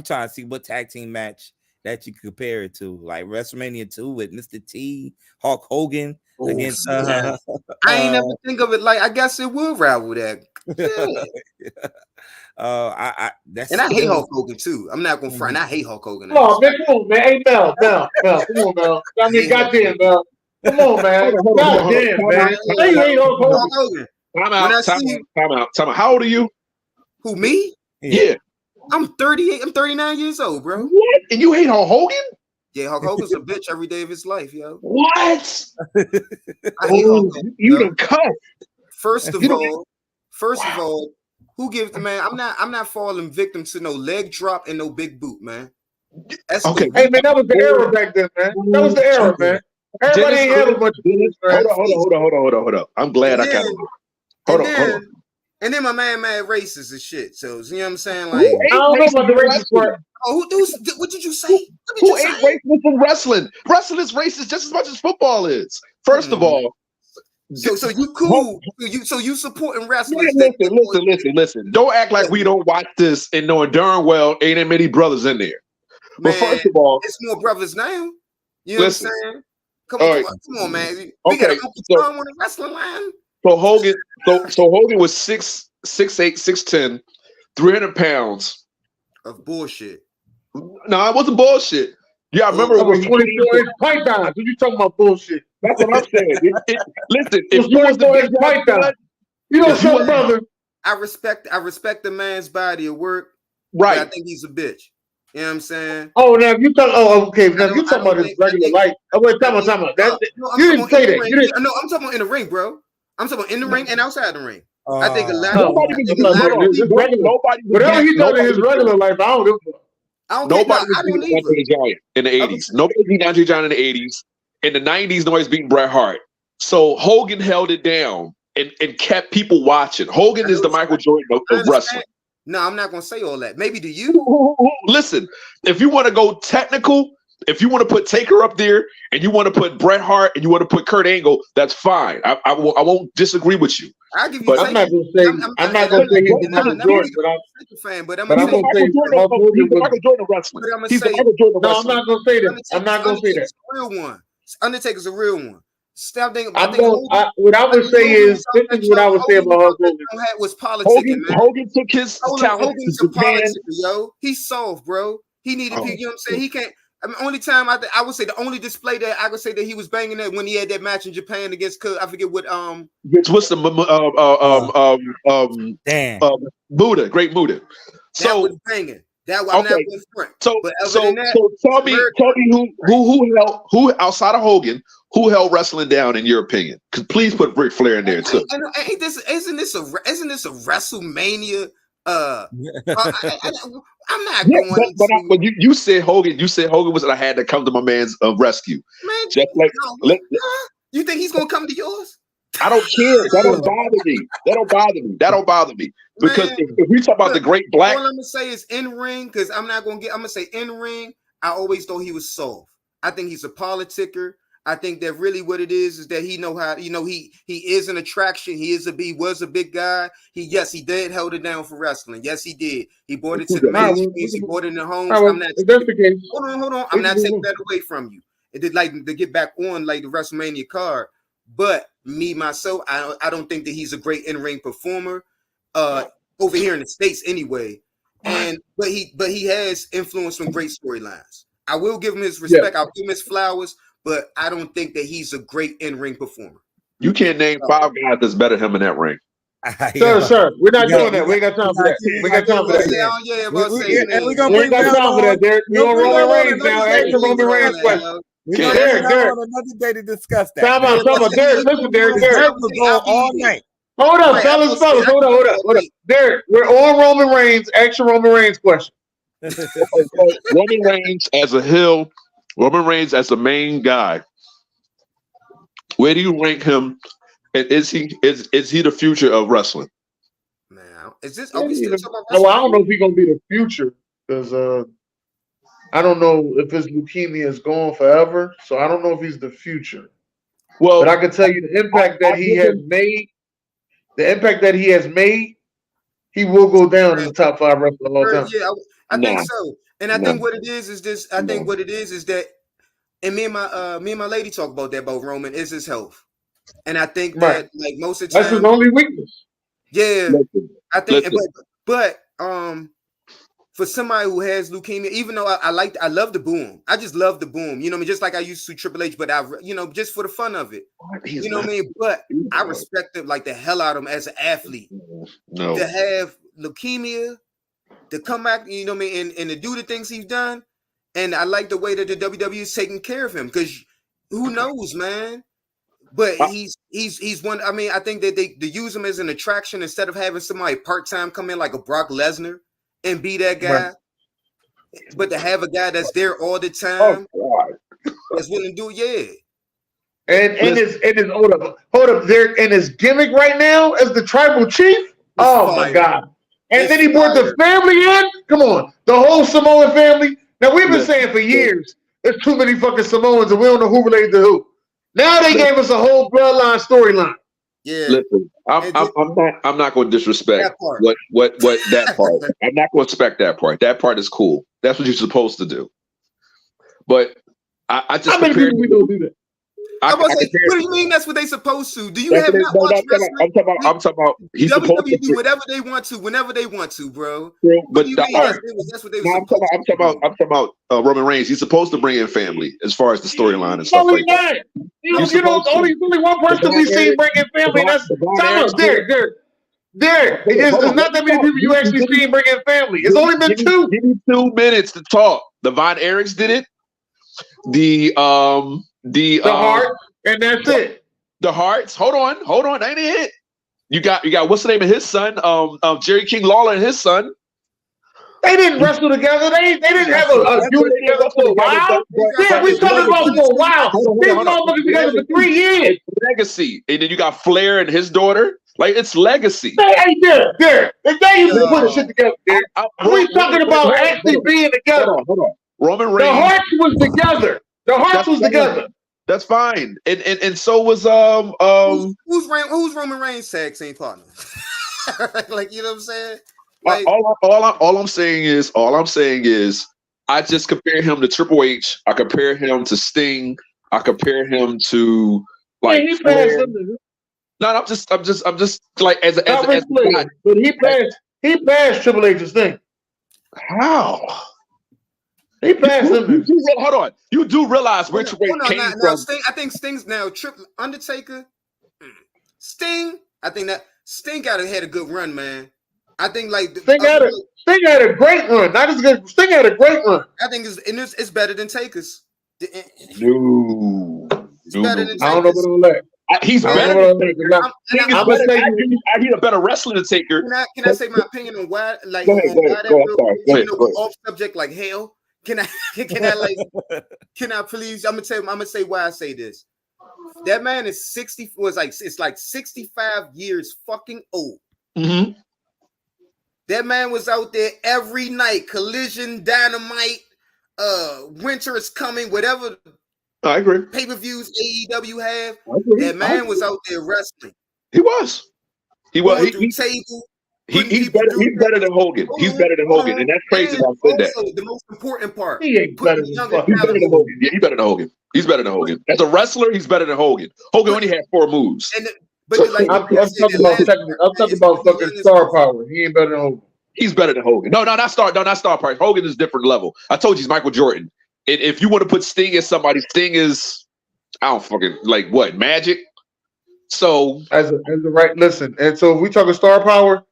trying to see what tag team match that you compare it to, like WrestleMania 2 with Mr. T, Hulk Hogan against. I ain't never think of it like. I guess it will rival that. Yeah. I hate Hulk Hogan too. I'm not gonna front. I hate Hulk Hogan. Oh man, come on, man. Hey Mel, come on, Mel. I mean, goddamn, Mel. Come on, man. Goddamn, man. I hate Hulk Hogan. Time out. How old are you? Who, me? Yeah. I'm 38. I'm 39 years old, bro. What? And you hate Hulk Hogan? Yeah, Hulk Hogan's a bitch every day of his life, yo. What? I hate Hulk Hogan, you done cut. First of all, who gives the man? I'm not falling victim to no leg drop and no big boot, man. That's okay. Hey man, that was the era back then, man. That was the era, man. Everybody ain't had a bunch of business, man. Hold on. I'm glad I got it. Hold on. And then my man mad racist and shit. So you know what I'm saying? Like, I don't know about the racist part. Oh, what did you say? Who ain't racist in wrestling? Wrestling is racist just as much as football is. First of all. So you cool? You supporting wrestlers? Listen. Don't act like we don't watch this and knowing darn well ain't that many brothers in there. Man, but first of all, it's more brothers now. You know what I'm saying? Come on, man. We got Uncle Tom on the wrestling line. So Hogan, so Hogan was 6'8", 6'10", 300 pounds of bullshit. No, it wasn't bullshit. Yeah, I remember it was 24-inch pythons. You talking about bullshit? That's what I'm saying. Listen, if you was the python, you know something, brother. I respect the man's body of work. Right. I think he's a bitch. You know what I'm saying? Oh, now if you talk. Oh, okay. Now if you talking about his regular life. Oh, wait, time about that. You didn't say that. No, I'm talking about in the ring, bro. I'm talking about in the ring and outside the ring. I think a lot of nobody. Whatever he done in his regular life, I don't give a fuck. Nobody was beating Andre the Giant in the 80s. Nobody beat Andre the Giant in the 80s. In the 90s, nobody's beating Bret Hart. So Hogan held it down and kept people watching. Hogan is the Michael Jordan of wrestling. No, I'm not going to say all that. Maybe do you? Listen, if you want to go technical, if you want to put Taker up there and you want to put Bret Hart and you want to put Kurt Angle, that's fine. I won't disagree with you. I'll give you. But I'm not going to say. I'm not going to say he's the Michael Jordan, but I'm going to say he's the Michael Jordan wrestler. He's the Michael Jordan wrestler. No, I'm not going to say that. I'm not going to say that. Real one. Undertaker's a real one. Stop thinking. What I would say is, this is what I would say about Hulk Hogan. Was politicking, man. Hogan took his talent Hogan's to Japan. Yo, he's soft, bro. He needed people. You know what I'm saying? He can't. I mean, only time I would say the only display that I would say that he was banging that when he had that match in Japan against I forget what what's the Buddha, great Buddha. So that was banging. That was okay. So tell me who outside of Hogan who held wrestling down in your opinion? Please put Ric Flair in there too. Isn't this a WrestleMania? I'm not going. But you said Hogan. You said Hogan was. I had to come to my man's rescue. Man, just like you think he's gonna come to yours? I don't care. That don't bother me. Because if we talk about the Great Black, all I'm gonna say is in ring. Because I'm gonna say in ring. I always thought he was soft. I think he's a politicker. I think that really what it is that he know how, he is an attraction. He was a big guy. He did hold it down for wrestling. Yes, he did. He brought it to the mainstream. He brought it in the homes. Hold on. I'm not taking that away from you. It did like to get back on like the WrestleMania card. But me, myself, I don't think that he's a great in-ring performer over here in the States anyway. But he has influence from great storylines. I will give him his respect. I'll give him his flowers, but I don't think that he's a great in-ring performer. You can't name 5 guys that's better than him in that ring. Sir, we're not doing that. We ain't got time for that. We got time for that. We ain't got time for that, Derek. We're on Roman Reigns now. Ask the Roman Reigns question. Derek. Another day to discuss that. Time out. Derek, listen, Derek. We'll go all night. Hold up, fellas. Hold up. Derek, we're on Roman Reigns. Ask your Roman Reigns question. Roman Reigns as a heel, Roman Reigns as the main guy. Where do you rank him? And is he the future of wrestling? Man, is this? Are we still talking about wrestling? I don't know if he's gonna be the future because I don't know if his leukemia is gone forever. So I don't know if he's the future. Well, but I can tell you the impact that he has made. The impact that he has made, he will go down in the top 5 wrestler of all time. Yeah, I think so. And I think what it is this. I think what it is that, and me and my lady talk about that about Roman is his health. And I think that like most of the time, that's his only weakness. Yeah, I think, but for somebody who has leukemia, even though I love the boom, I just love the boom. You know what I mean? Just like I used to Triple H, but just for the fun of it. You know what I mean? But I respect him like the hell out of him as an athlete. No, to have leukemia, to come back, you know what I mean, and to do the things he's done, and I like the way that the WWE is taking care of him because who knows, man. But he's one. I mean, I think that they use him as an attraction instead of having somebody part-time come in like a Brock Lesnar and be that guy. Right. But to have a guy that's there all the time, that's willing to do it, And his hold up there, and his gimmick right now as the tribal chief. My God! And then he brought the family in. Come on, the whole Samoan family. Now we've been saying for years, there's too many fucking Samoans, and we don't know who related to who. Now they gave us a whole bloodline storyline. Yeah. Listen, I'm not going to disrespect what that part. I'm not going to respect that part. That part is cool. That's what you're supposed to do. But I just how many people we gonna do that? What do you mean that's what they supposed to? Do you have not watched wrestling? I'm talking about he's supposed to do whatever they want to, whenever they want to, bro. But that's what they were I'm talking about Roman Reigns. He's supposed to bring in family as far as the storyline and stuff like that. Only one person we see bring in family. That's Derek. There's not that many people you actually see bring in family. It's only been 2. Give me 2 minutes to talk. The Von Erichs did it. The Heart, and that's it. The Hearts. Hold on. Ain't it? You got what's the name of his son? Jerry King Lawler and his son. They didn't wrestle together. They didn't have a dude together for a while. Yeah, we talking about for a while. These motherfuckers together for 3 years. Legacy. And then you got Flair and his daughter. Like it's legacy. Hey, Derek. They even put shit together, Derek. We talking about actually being together. Hold on. Roman Reigns. The Hearts was together. That's fine. And so was who's Roman Reigns tag team partner? Like, you know what I'm saying? Like, all I'm saying is I just compare him to Triple H. I compare him to Sting. I compare him to like No, I'm just like as a but he passed Triple H's thing. How? He passed him. Hold on. You do realize where Triple H came from. Sting, I think Sting's now Undertaker. Sting. I think that Sting had a good run, man. I think like Sting had a great run. Not as good. Sting had a great run. I think it's better than Taker's. No. It's better than Taker's. I don't know about all that. He's better. He's a better wrestler than Taker. Can I say my opinion on why? Like, go ahead. Off subject like hell. Can I please? I'm gonna say why I say this. That man is 65 years fucking old. Mm-hmm. That man was out there every night, Collision, Dynamite, Winter is Coming, whatever I agree. Pay-per-views AEW have. That man was out there wrestling. He was. He was. He's better than Hogan. He's better than Hogan, and that's crazy. I said that. The most important part. He ain't better than Hogan. He's better than Hogan. Yeah, he's better than Hogan. He's better than Hogan. As a wrestler, he's better than Hogan. Hogan only had 4 moves. I'm talking about fucking star power. He ain't better than Hogan. He's better than Hogan. No, not star power. Hogan is different level. I told you he's Michael Jordan. And if you want to put Sting as somebody, Sting is, I don't fucking like what, Magic. So as the right listen, and so if we talking star power,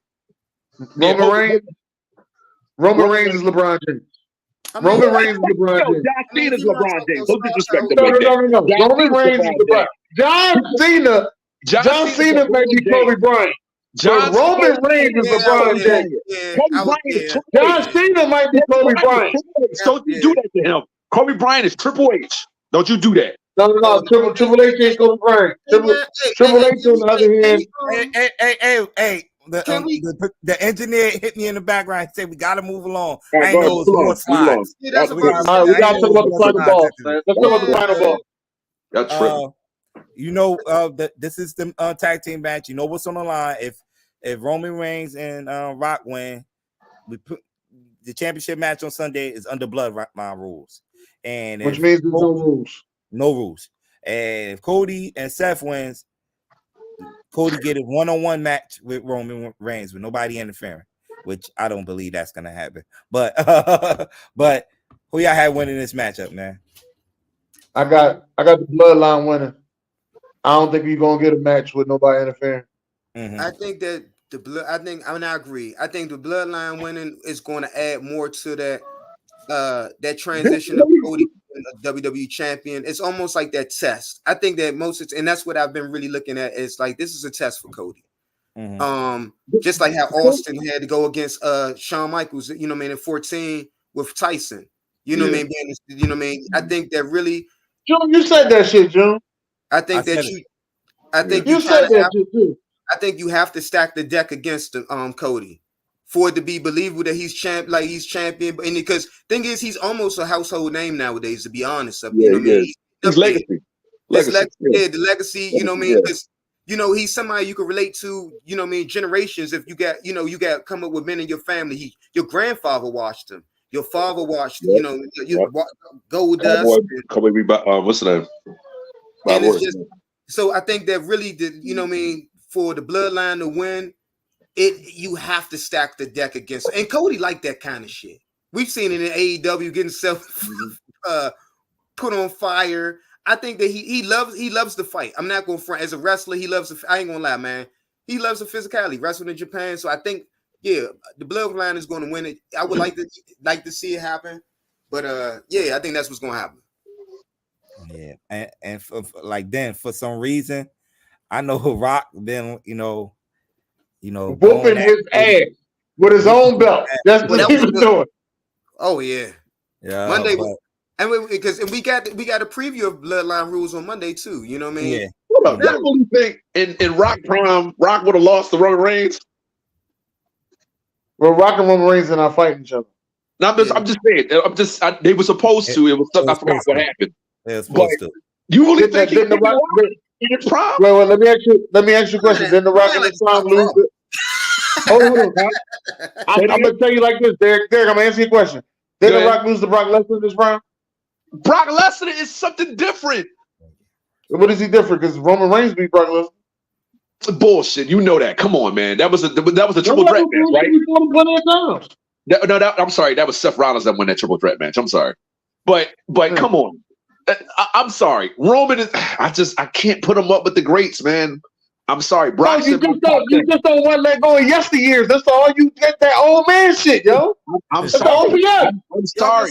Roman Reigns is LeBron James. Roman Reigns is LeBron James. John Cena is LeBron James. Don't disrespect him. No. Roman Reigns is LeBron. John Cena may be Kobe Bryant. Roman Reigns is LeBron James. John Cena might be Kobe Bryant. Don't you do that to him. Kobe Bryant is Triple H. Don't you do that. No. Triple H ain't Kobe Bryant. Triple H on the other hand. Hey. The engineer hit me in the background and said, we got to move along. I ain't know it was more slides. We got to talk about the final ball, man. Let's talk about the final ball. That's true. You know, this is the tag team match. You know what's on the line. If Roman Reigns and Rock win, we put the championship match on Sunday is under bloodline rules. And which means there's no rules. No rules. And if Cody and Seth wins, Cody get a one-on-one match with Roman Reigns with nobody interfering, which I don't believe that's gonna happen. But who y'all had winning this matchup, man? I got the bloodline winning. I don't think you're gonna get a match with nobody interfering. Mm-hmm. I think that I agree. I think the bloodline winning is going to add more to that transition of Cody WWE champion. It's almost like that test. I think that and that's what I've been really looking at. Is like this is a test for Cody. Mm-hmm. Just like how Austin had to go against Shawn Michaels, you know what I mean, in 14 with Tyson. You know what I mean? You know what I mean? I think that really June, you said that shit, June. I think you said that shit too. I think you have to stack the deck against Cody for it to be believable that he's champion. And because thing is, he's almost a household name nowadays. To be honest, you know what I mean? His legacy. The legacy. You know what I mean? Because you know he's somebody you can relate to. You know what I mean? Generations. If you got come up with men in your family. Your grandfather watched him. Your father watched. You know, Goldust. What's the name? And it's just, so I think that really you know what I mean, for the bloodline to win, you have to stack the deck against. And Cody liked that kind of shit. We've seen it in AEW getting self put on fire. I think that he loves the fight. I'm not going to front as a wrestler. He loves I ain't gonna lie, man. He loves the physicality. Wrestling in Japan, so I think the bloodline is going to win it. I would like to see it happen, but I think that's what's going to happen. Yeah, and for some reason, I know Rock been whooping his ass with his own belt. That's what he was doing. Oh yeah. Monday, because we got a preview of Bloodline rules on Monday too. You know what I mean? Yeah. What do you think in Rock Prime, Rock would have lost to Roman Reigns? Well, Rock and Roman Reigns are not fighting each other. No, I'm just saying. They were supposed to. It was something. I forgot what happened. You really think he did Rock? Well, let me ask you a question. Didn't the Rock and the Prime lose it? Hold on. I'm gonna tell you like this, Derek. I'm gonna answer your question. Didn't the Rock lose to Brock Lesnar in this round? Brock Lesnar is something different. What is he different? Because Roman Reigns beat Brock Lesnar. Bullshit. You know that. Come on, man. That was a triple threat match, right? No, I'm sorry. That was Seth Rollins that won that triple threat match. I'm sorry, but come on. I'm sorry. Roman is. I can't put him up with the greats, man. I'm sorry, Brock. You just don't want to let go of yesteryears. That's all you get. That old man shit, yo. I'm sorry. I'm sorry.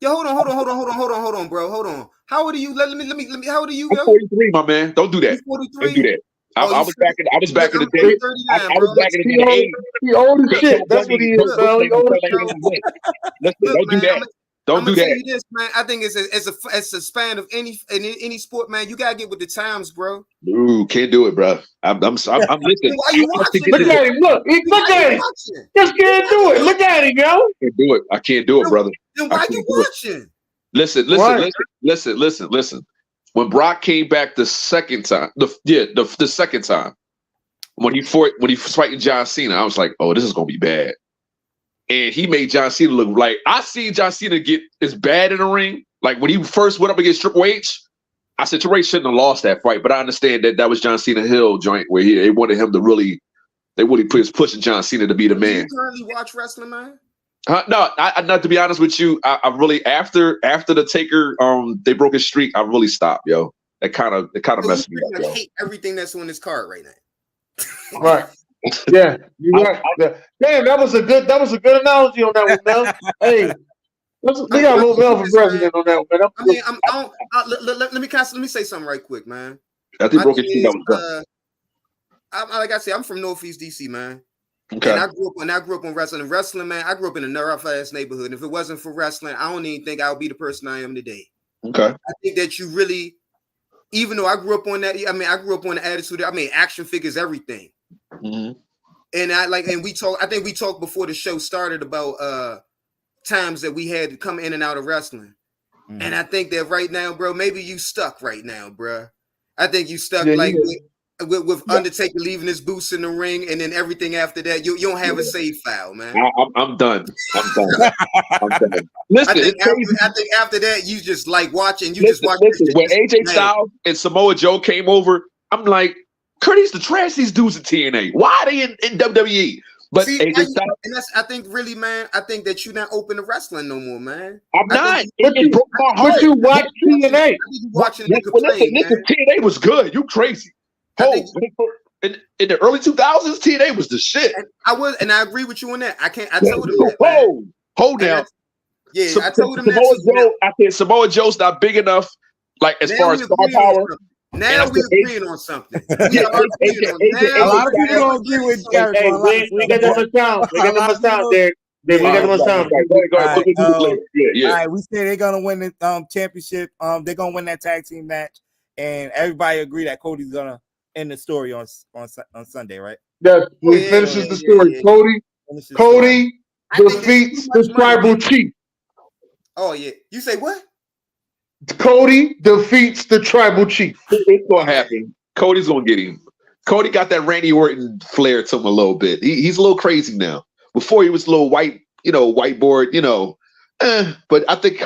Yo, hold on, bro. Hold on. How old are you? Let me. How old are you? I'm 43, my man. Don't do that. 43. Don't do that. I was back in the day. I was back in the day. He old as shit. That's what he is. Don't do that. Don't do that. Tell you this, man. I think it's a span of any sport, man. You gotta get with the times, bro. Ooh, can't do it, bro. I'm listening. Why you watching? Look at him. Look at him. Just can't do it. Look at him, yo. Can't do it. I can't do it, brother. Then why you watching? Listen. when Brock came back the second time, the second time when he was fighting John Cena, I was like, oh, this is gonna be bad. And he made John Cena look like I seen John Cena get as bad in the ring. Like when he first went up against Triple H, I said Triple H shouldn't have lost that fight, but I understand that was John Cena Hill joint where they wanted him to really pushing John Cena to be the man. Do you currently watch wrestling, man? No, I not to be honest with you. I really after the Taker they broke his streak. I really stopped, yo. It kind of messed me up. I hate everything that's on this card right now. Right. Yeah, you're right. Damn, that was a good analogy on that one, Mel. Hey, we got a little Mel for president on that one. I mean, let me say something right quick, man. I think broke his streak. Like I said, I'm from Northeast DC, man. Okay. And I grew up on wrestling. Wrestling, man, I grew up in a rough ass neighborhood. If it wasn't for wrestling, I don't even think I would be the person I am today. Okay. I think that you really, even though I grew up on that, I grew up on the attitude. Action figures, everything. Mm-hmm. And I think we talked before the show started about times that we had to come in and out of wrestling. Mm-hmm. And I think that right now, bro, maybe you stuck right now, bro. I think you stuck with Undertaker leaving his boots in the ring, and then everything after that, you don't have a save file, man. I'm done. I'm done. Listen, I think after that, you just like watching. Listen, when AJ Styles and Samoa Joe came over, I'm like, Curtis, to trash these dudes in TNA. Why are they in WWE? But see, I think really, man, I think that you're not open to wrestling no more, man. I'm not. It broke my heart. But you watch TNA. Watching listen, TNA was good. You crazy. In the early 2000s, TNA was the shit. And I agree with you on that. I told him that. Hold down. I told him I said Samoa Joe's not big enough, like as far as star power. Now we're agreeing on something. A lot of people don't agree with Derek. We got them sound. We got them sound, Derek. We got them sound. All right, we say they're gonna win the championship. They're gonna win that tag team match, and everybody agree that Cody's gonna end the story on Sunday, right? Yes, he finishes the story. Cody defeats the tribal chief. Oh yeah, you say what? Cody defeats the tribal chief. It's gonna happen. Cody's gonna get him. Cody got that Randy Orton flair to him a little bit. He's a little crazy now. Before he was a little whiteboard, But I think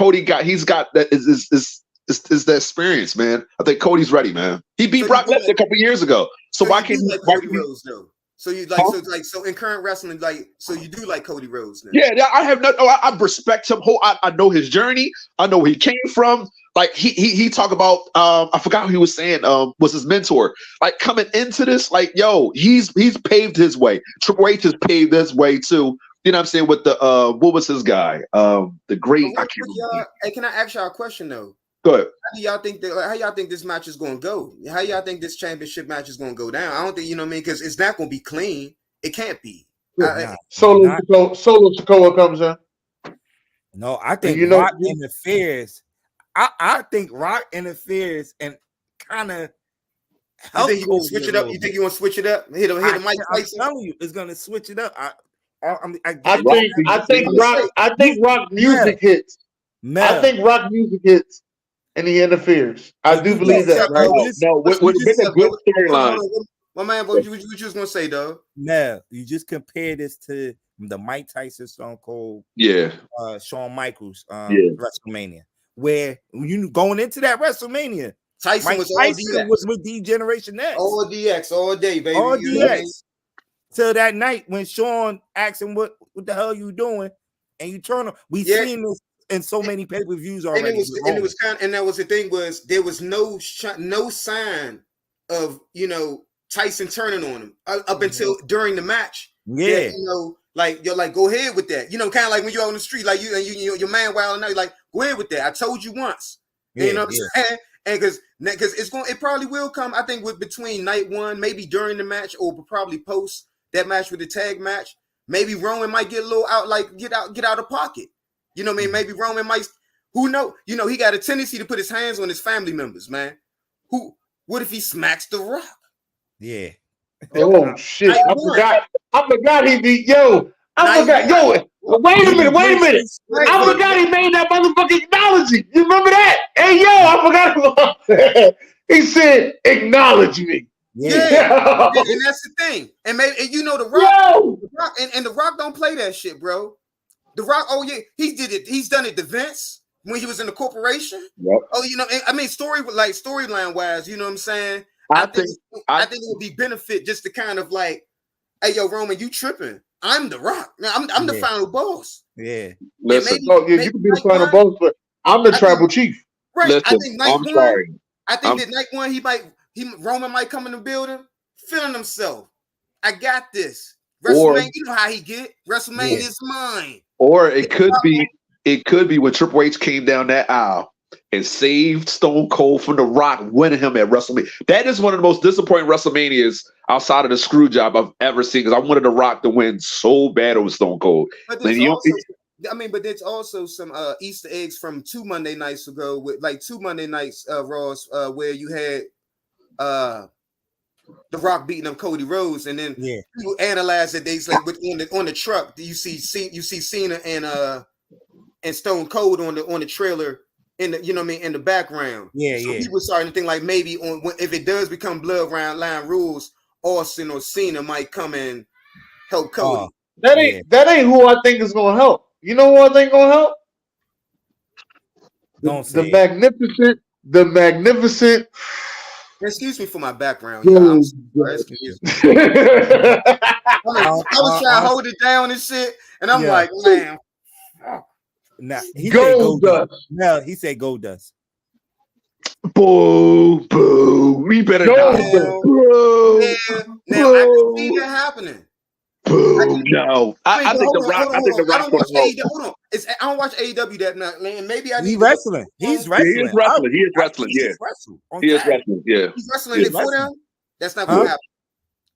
he's got that is the experience, man. I think Cody's ready, man. He beat Brock Lesnar a couple years ago. So why can't he? Cody Rhodes though? So you like so in current wrestling, so you do like Cody Rhodes now? Yeah, I have not. I respect him. I know his journey. I know where he came from. Like he talk about I forgot who he was saying was his mentor. Like coming into this, like he's paved his way. Triple H has paved his way too. You know what I'm saying? With the what was his guy? The great. I can't remember. Hey, can I ask y'all a question though? Go ahead. How y'all think this match is going to go? How y'all think this championship match is going to go down? I don't think because it's not going to be clean. It can't be. Solo Sikoa comes in. No, I think Rock interferes. I think Rock interferes and kind of. You think you want to switch it up? You think you want to switch it up? Hit the mic. I'm telling you, it's going to switch it up. I think Rock music hits. I think Rock music hits. And he interferes. I do believe that. Right? No, it's been a good storyline. My man, what you was gonna say, though? No, you just compare this to the Mike Tyson, Stone Cold, Shawn Michaels, WrestleMania, where you going into that WrestleMania, Tyson was with D-Generation X, all DX, all day, baby, all DX. Till that night when Shawn asked him what the hell you doing, and you turn on. We seen this. And so many pay-per-views already. And that was the thing was there was no sign of Tyson turning on him up until during the match. Yeah, you're like go ahead with that. Kind of like when you're on the street, like your man wilding out, you're like go ahead with that. I told you once. You know what I'm saying? And because it probably will come. I think between night one, maybe during the match, or probably post that match with the tag match. Maybe Roman might get a little out, like get out of pocket. You know what I mean? Maybe Roman might, who knows? He got a tendency to put his hands on his family members, man. What if he smacks The Rock? Yeah. Oh, shit. I forgot he beat, I forgot. Wait a minute. I forgot he made that motherfucking acknowledge. You remember that? Hey, yo, I forgot about that. He said, acknowledge me. Yeah. And that's the thing. And maybe you know the Rock, and the Rock don't play that shit, bro. The Rock, oh yeah, he did it. He's done it to Vince when he was in the corporation. Yep. Oh, you know, I mean, storyline wise, you know what I'm saying? I think it would be benefit just to kind of like, hey, yo, Roman, you tripping? I'm the Rock. I'm the final boss. Yeah. Listen, maybe you can be the final boss, but I'm the tribal chief. Right. Listen, I think night I'm one. sorry. I think that night one, Roman might come in the building feeling himself. I got this. WrestleMania, you know how he get. WrestleMania is mine. Or it could be when Triple H came down that aisle and saved Stone Cold from The Rock winning him at WrestleMania. That is one of the most disappointing WrestleManias outside of the screw job I've ever seen, because I wanted The Rock to win so bad over Stone Cold. But there's also some Easter eggs from 2 Monday nights ago, with like 2 Monday nights Raws where you had The Rock beating up Cody Rhodes, and then you analyze it. They like on the truck, you see Cena and Stone Cold on the trailer in the in the background. People starting to think like maybe if it does become bloodline rules, Austin or Cena might come and help Cody. That ain't who I think is gonna help. You know who I think gonna help? The magnificent. Excuse me for my background. Yeah, I was trying to hold it down and shit, and I'm like, man. Nah, he said Gold Dust. No, he said Gold Dust. Boo, boo. We better not. Boo. Now I can see that happening. Boo. No. I think The Rock. I think The Rock. Hold on. I don't watch AEW that much, man. Maybe I need. He's wrestling. He's wrestling. He is wrestling. He is wrestling. Yeah. He is wrestling. Yeah. He's wrestling before now. That's not going to happen.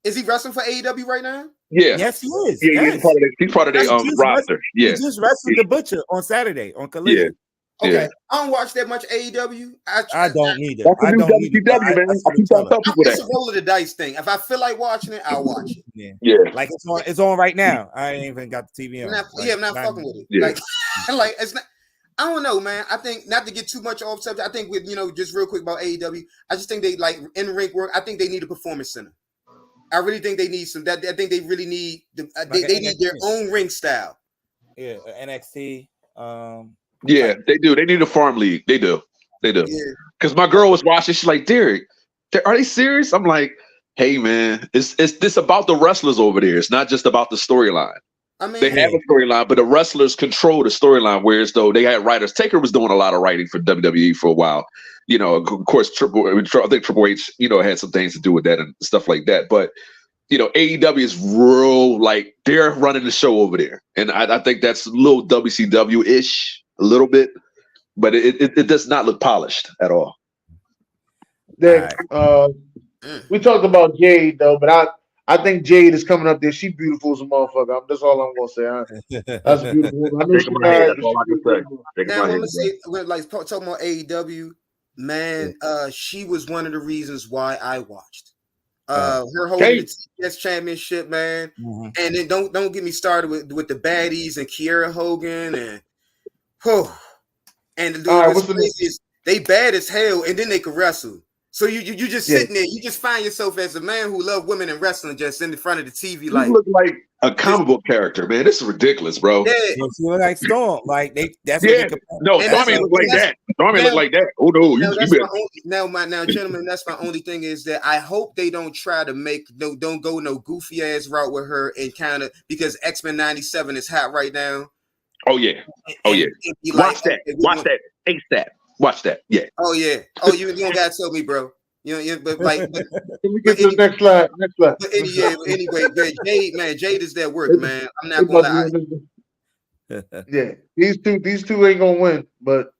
Is he wrestling for AEW right now? Yeah. Yes, he is. Yeah, he's part of their roster. Yeah. He just wrestled the Butcher on Saturday on Collision. Okay, yeah. I don't watch that much AEW. I don't either. That's a new WCW, man. I keep telling people that. It's a roll of the dice thing. If I feel like watching it, I'll watch it. Yeah. Like it's on right now. I ain't even got the TV on. I'm not fucking with it. Yeah. Like it's not. I don't know, man. I think not to get too much off subject. I think with just real quick about AEW. I just think they like in ring work. I think they need a performance center. I really think they need some. I think they really need. They need their own ring style. Yeah, NXT. Yeah, they do. They need a farm league. They do. Because my girl was watching. She's like, Derek, are they serious? I'm like, hey, man, it's this about the wrestlers over there. It's not just about the storyline. I mean, they have a storyline, but the wrestlers control the storyline. Whereas though they had writers. Taker was doing a lot of writing for WWE for a while. Of course, I think Triple H, had some things to do with that and stuff like that. But AEW is real, like they're running the show over there, and I think that's a little WCW-ish. A little bit, but it does not look polished at all. We talked about Jade though, but I think Jade is coming up there. She beautiful as a motherfucker. That's all I'm gonna say. That's beautiful. I know she that's all I can say. Now, I'm gonna say, like talking about AEW, man. She was one of the reasons why I watched. Her holding the TBS championship, man. Mm-hmm. And then don't get me started with the baddies and Kiera Hogan and. And they bad as hell, and then they can wrestle. So you just sitting there, you just find yourself as a man who loves women and wrestling, just in front of the TV. You look like a comic book character, man. This is ridiculous, bro. Yeah, you look like Storm. Like that's no, Stormy look like that. Stormy look like that. Oh no, now, gentlemen, that's my only thing is that I hope they don't try to don't go no goofy ass route with her and kind of because X-Men 97 is hot right now. Oh yeah. Watch that. ASAP. Watch that. Yeah. Oh yeah. You don't gotta tell me, bro. But like. Can we get to the next slide? But anyway, Jade is that work, man. I'm not gonna lie. Yeah, these two ain't gonna win, but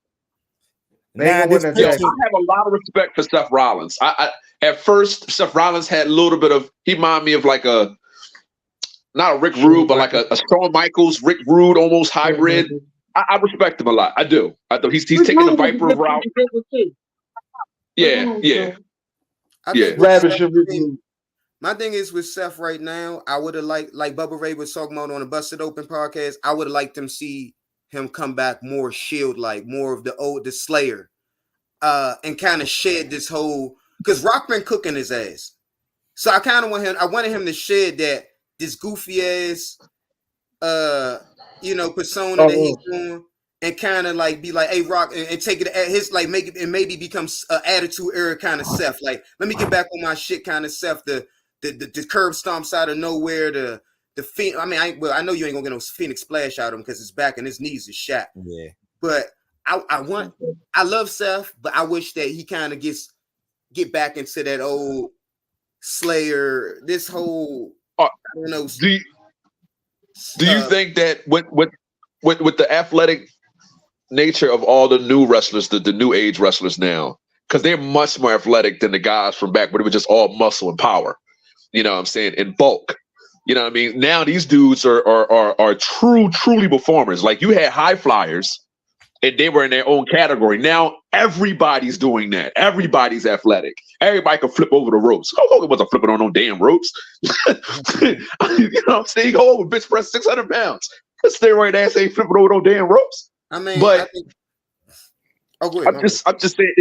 they ain't gonna win that. I have a lot of respect for Seth Rollins. I at first Seth Rollins had a little bit of. He reminded me of like a. Not a Rick Rude, but like a Shawn Michaels, Rick Rude, almost hybrid. I respect him a lot. I do. I thought he's taking the Viper route. Yeah. Ravish and My thing is with Seth right now, I would have liked, like Bubba Ray was talking about on the Busted Open podcast, I would have liked to see him come back more Shield, like more of the Slayer, and kind of shed this whole, because Rock been cooking his ass. So I kind of wanted him to shed this goofy ass, persona that he's doing, and kind of like be like, hey, Rock, and take it at his, like, make it, and maybe become attitude era kind of Seth. Like, let me get back on my shit kind of Seth. The curb stomps out of nowhere. The I mean, I know you ain't gonna get no Phoenix Splash out of him because his back and his knees is shot. Yeah. But I love Seth, but I wish that he kind of get back into that old Slayer. This whole I don't know. Do you think that with the athletic nature of all the new wrestlers, the new age wrestlers now, because they're much more athletic than the guys from back, but it was just all muscle and power, you know what I'm saying, in bulk. You know what I mean? Now these dudes are truly performers. Like, you had high flyers and they were in their own category. Now everybody's doing that. Everybody's athletic. Everybody can flip over the ropes. Hogan wasn't flipping on no damn ropes. You know what I'm saying? Go over, bitch, press 600 pounds. That steroid ass ain't flipping over no damn ropes. I mean, but I'm just saying,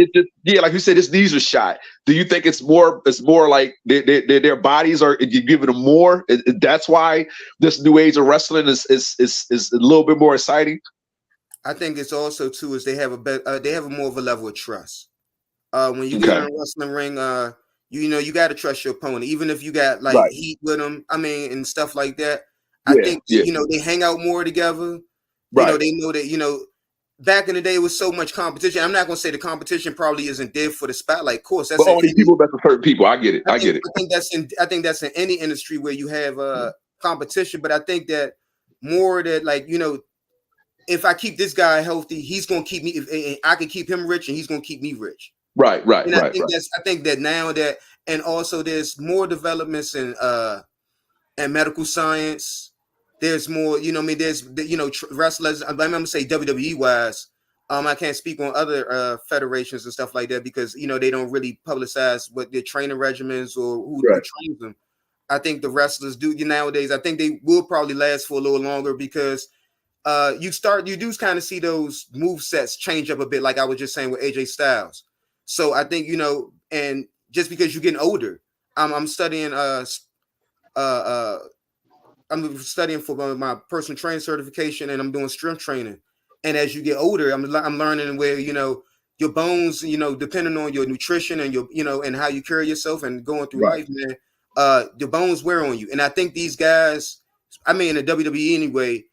like you said, his knees are shot. Do you think it's more like their bodies are, you giving them more? That's why this new age of wrestling is a little bit more exciting. I think it's also too is they have a more of a level of trust. When you get in a wrestling ring, you got to trust your opponent, even if you got like heat with them. I mean, and stuff like that. I think they hang out more together. Right. They know that back in the day, it was so much competition. I'm not going to say the competition probably isn't there for the spotlight. Of course, that's only people that's certain people. I get it. I think that's in any industry where you have competition. But I think that more that, like, if I keep this guy healthy, he's going to keep me. If I can keep him rich, and he's going to keep me rich. Right. And I think that now that, and also there's more developments in medical science. There's more, there's, wrestlers, I'm going to say WWE wise. I can't speak on other federations and stuff like that because, they don't really publicize what their training regimens or who trains them. I think the wrestlers do nowadays. I think they will probably last for a little longer because you do kind of see those move sets change up a bit, like I was just saying with AJ Styles. So I think, and just because you're getting older, I'm studying I'm studying for my personal training certification, and I'm doing strength training. And as you get older, I'm learning where, your bones, depending on your nutrition and your, and how you carry yourself and going through life, man, the bones wear on you. And I think these guys, I mean, in the WWE anyway,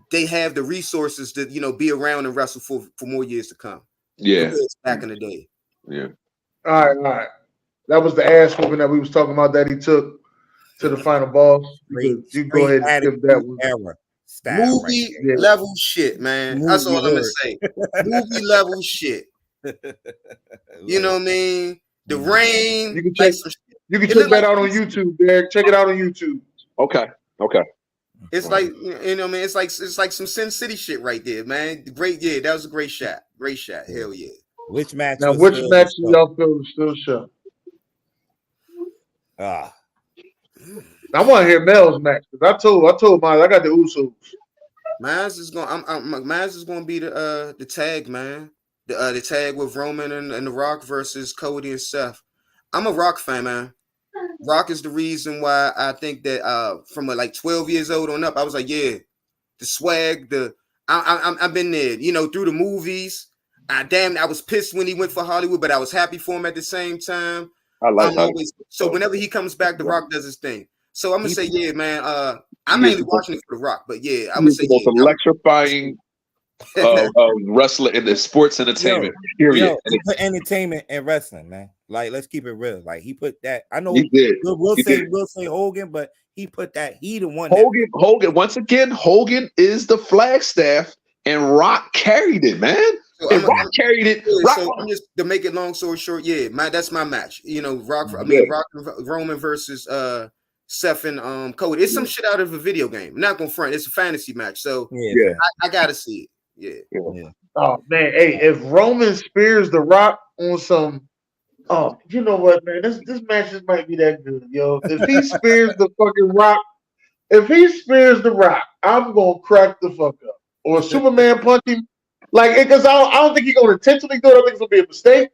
they have the resources to, be around and wrestle for more years to come. Yeah. Back in the day. Yeah. All right. That was the ass whooping that we was talking about that he took to the final boss. You go ahead and skip that one. Movie level shit, man. That's all I'm gonna say. Movie level shit. You know what I mean? The Rain. You can check that out on YouTube, Derek. Check it out on YouTube. Okay. It's like, what I mean? It's like some Sin City shit right there, man. Great, that was a great shot. Great shot. Hell yeah. Which match? Now, which match do y'all feel is still show? I want to hear Mel's match because I told Miles I got the Usos. Miles is going to be the tag, man. The tag with Roman and The Rock versus Cody and Seth. I'm a Rock fan, man. Rock is the reason why I think that from like 12 years old on up, I was like, yeah, the swag, I've been there, through the movies. I was pissed when he went for Hollywood, but I was happy for him at the same time. I like that. So whenever he comes back, The Rock does his thing. So I'm gonna say, yeah, man. I'm mainly watching it for The Rock, but yeah, I'm gonna say the most electrifying wrestler in the sports entertainment. Period. He put entertainment and wrestling, man. Like, let's keep it real. Like, he put that. I know he did. We'll say Hogan, but he put that. He the one. Hogan. Once again, Hogan is the flagstaff, and Rock carried it, man. So Rock carried it. So I'm just to make it long story short, that's my match. Rock. Rock Roman versus Seth and Cody. It's some shit out of a video game. I'm not gonna front. It's a fantasy match, so I gotta see it. Yeah. Oh man, hey, if Roman spears The Rock on some Oh, you know what, man? This match just might be that good, yo. If he spears the fucking Rock, I'm gonna crack the fuck up. Or Superman punch him, like because I don't think he's gonna intentionally do it. I think it's gonna be a mistake.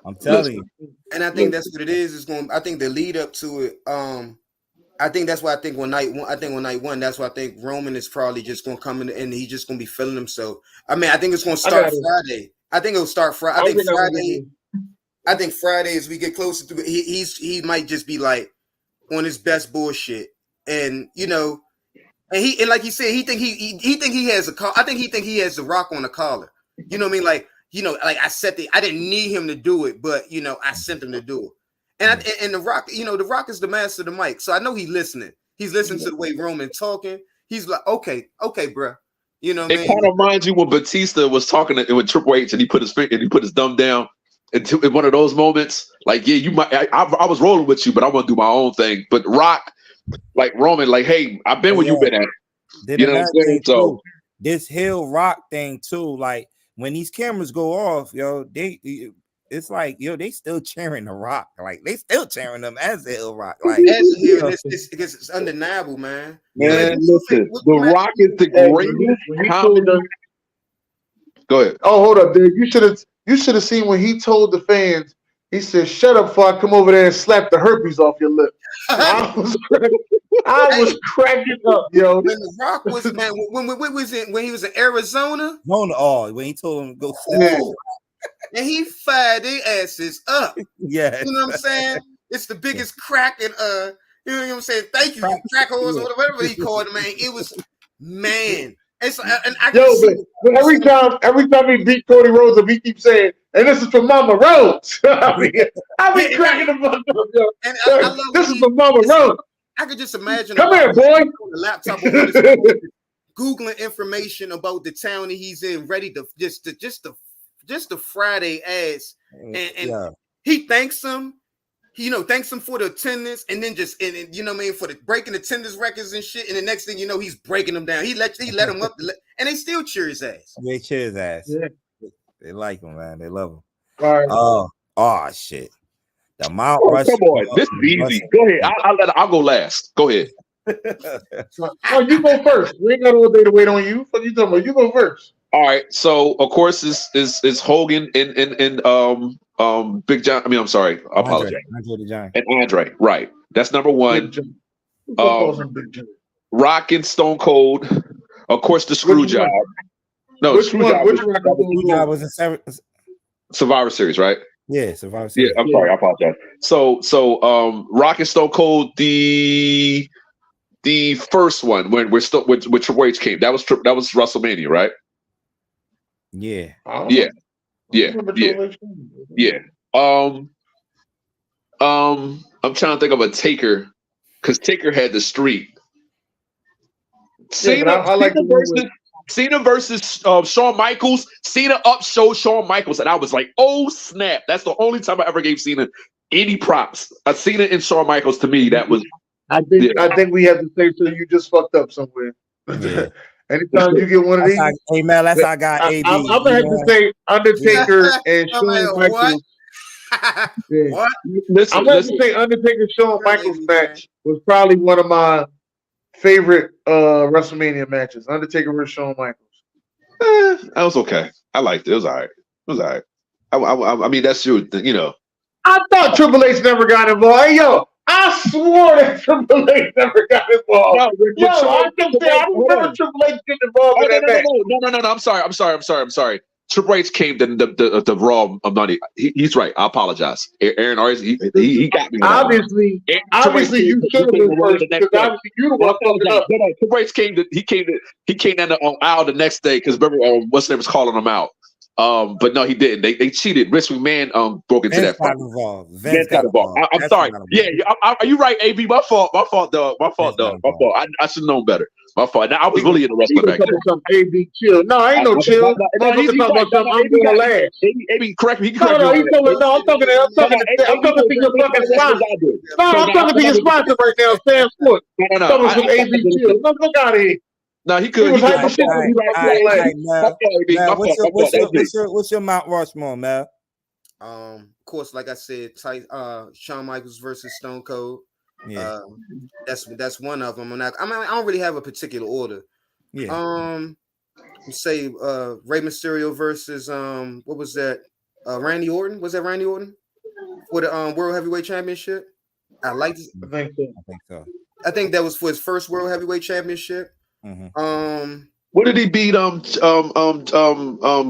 I'm telling you, and I think that's what it is. It's going. I think the lead up to it. I think that's why I think on night one, that's why I think Roman is probably just gonna come in and he's just gonna be feeling himself. I mean, I think it's gonna start Friday. I think it'll start Friday. I think Friday as we get closer to it, he might just be like on his best bullshit, and you know, and like you said, he think he has a call. I think he has the Rock on the collar. You know what I mean? Like, you know, like I didn't need him to do it, but you know, I sent him to do it. And the Rock, you know, the Rock is the master of the mic, so I know he's listening. He's listening to the way Roman talking. He's like, okay, bro. You know, what it kind of reminds you when Batista was talking with Triple H, and he put his thumb down. In one of those moments, like, yeah, you might. I was rolling with you, but I want to do my own thing. But Rock, like Roman, like, hey, I've been where you've been at. You know what I'm saying? So this Hill Rock thing too, like when these cameras go off, yo, it's like, yo, they still cheering the Rock. Like they still cheering them as the Hill Rock. Like it's undeniable, man. Man, listen, the Rock is the greatest comedy. Go ahead. Oh, hold up, dude. You should have seen when he told the fans. He said, "Shut up, before I come over there and slap the herpes off your lip." I was cracking up, yo. When the Rock was, man, when he was in Arizona? When he told him to go and he fired their asses up. Yeah. You know what I'm saying? It's the biggest crack in you know what I'm saying? Thank you, crack horse, or whatever he called it, man. It was, man. It's and I but every time he beat Cody Rhodes, he keeps saying, "And this is for Mama Rhodes." I be cracking the fuck up, yo. And I love this is for Mama Rhodes. I could just imagine. Come here, boy. On the laptop, googling information about the town that he's in, ready to just the Friday ass, and he thanks him. He, thanks him for the attendance, and then and you know what I mean, for the breaking attendance records and shit. And the next thing you know, he's breaking them down. He let him up, and they still cheer his ass. They cheer his ass. Yeah. They like him, man. They love him. All right. Oh shit. The Mount Rush. Come on, this is easy. Go ahead. I'll go last. Go ahead. Oh, you go first. We ain't got all day to wait on you. What you talking about? You go first. All right. So of course is Hogan and Big John. I mean, I'm sorry. I apologize. Andre the Giant. And Andre, right? That's number one. Rock and Stone Cold. Of course, the screw job. No, which one? Which one was in Survivor Series, right? Yeah, Survivor Series. Yeah, I'm sorry. I apologize. So Rock and Stone Cold, the first one when we're still with Triple H came. That was WrestleMania, right? Yeah. Yeah. I'm trying to think of a Taker, because Taker had the streak. Cena versus Shawn Michaels. Cena upshowed Shawn Michaels, and I was like, "Oh snap!" That's the only time I ever gave Cena any props. Cena and Shawn Michaels, to me, that was. I think we have to say so. You just fucked up somewhere. Yeah. Anytime you get one of these, hey man, that's how I got AB. I'm gonna have to say Undertaker and Shawn Michaels. Yeah. What? I'm gonna have to say Undertaker Shawn Michaels match was probably one of my favorite WrestleMania matches. Undertaker versus Shawn Michaels. That was okay. I liked it. It was all right. I mean, that's your, I thought Triple H never got involved. Hey, yo, I swore that Triple H never got involved. I remember Triple H getting involved in that match. No. I'm sorry. Triple H came to the Raw money. He's right. I apologize. Aaron, he got me. Obviously, you should have been first because obviously you the one fucking up. No. Triple H came down the aisle the next day because remember what's name was calling him out. But no, he didn't. They cheated. Rich McMahon broke into Vince that. Vince got involved. I'm sorry. Yeah, are you right, AB? My fault, dog. My fault. I should have known better. My fault. Now I was really in the wrestling back then. Some AB chill. No, ain't no chill. I'm gonna laugh. AB, correct me. I'm talking to your fucking sponsor. No, I'm talking to your sponsor right now, SamzSportz. No. Talking some AB chill. No, look out of here. No, he could. What's your Mount Rushmore, man? Of course, like I said, Shawn Michaels versus Stone Cold. Yeah, that's one of them. I don't really have a particular order. Yeah. Say Rey Mysterio versus what was that? Randy Orton. Was that Randy Orton for the World Heavyweight Championship? I like. I think so. I think that was for his first World Heavyweight Championship. Mm-hmm. What did he beat?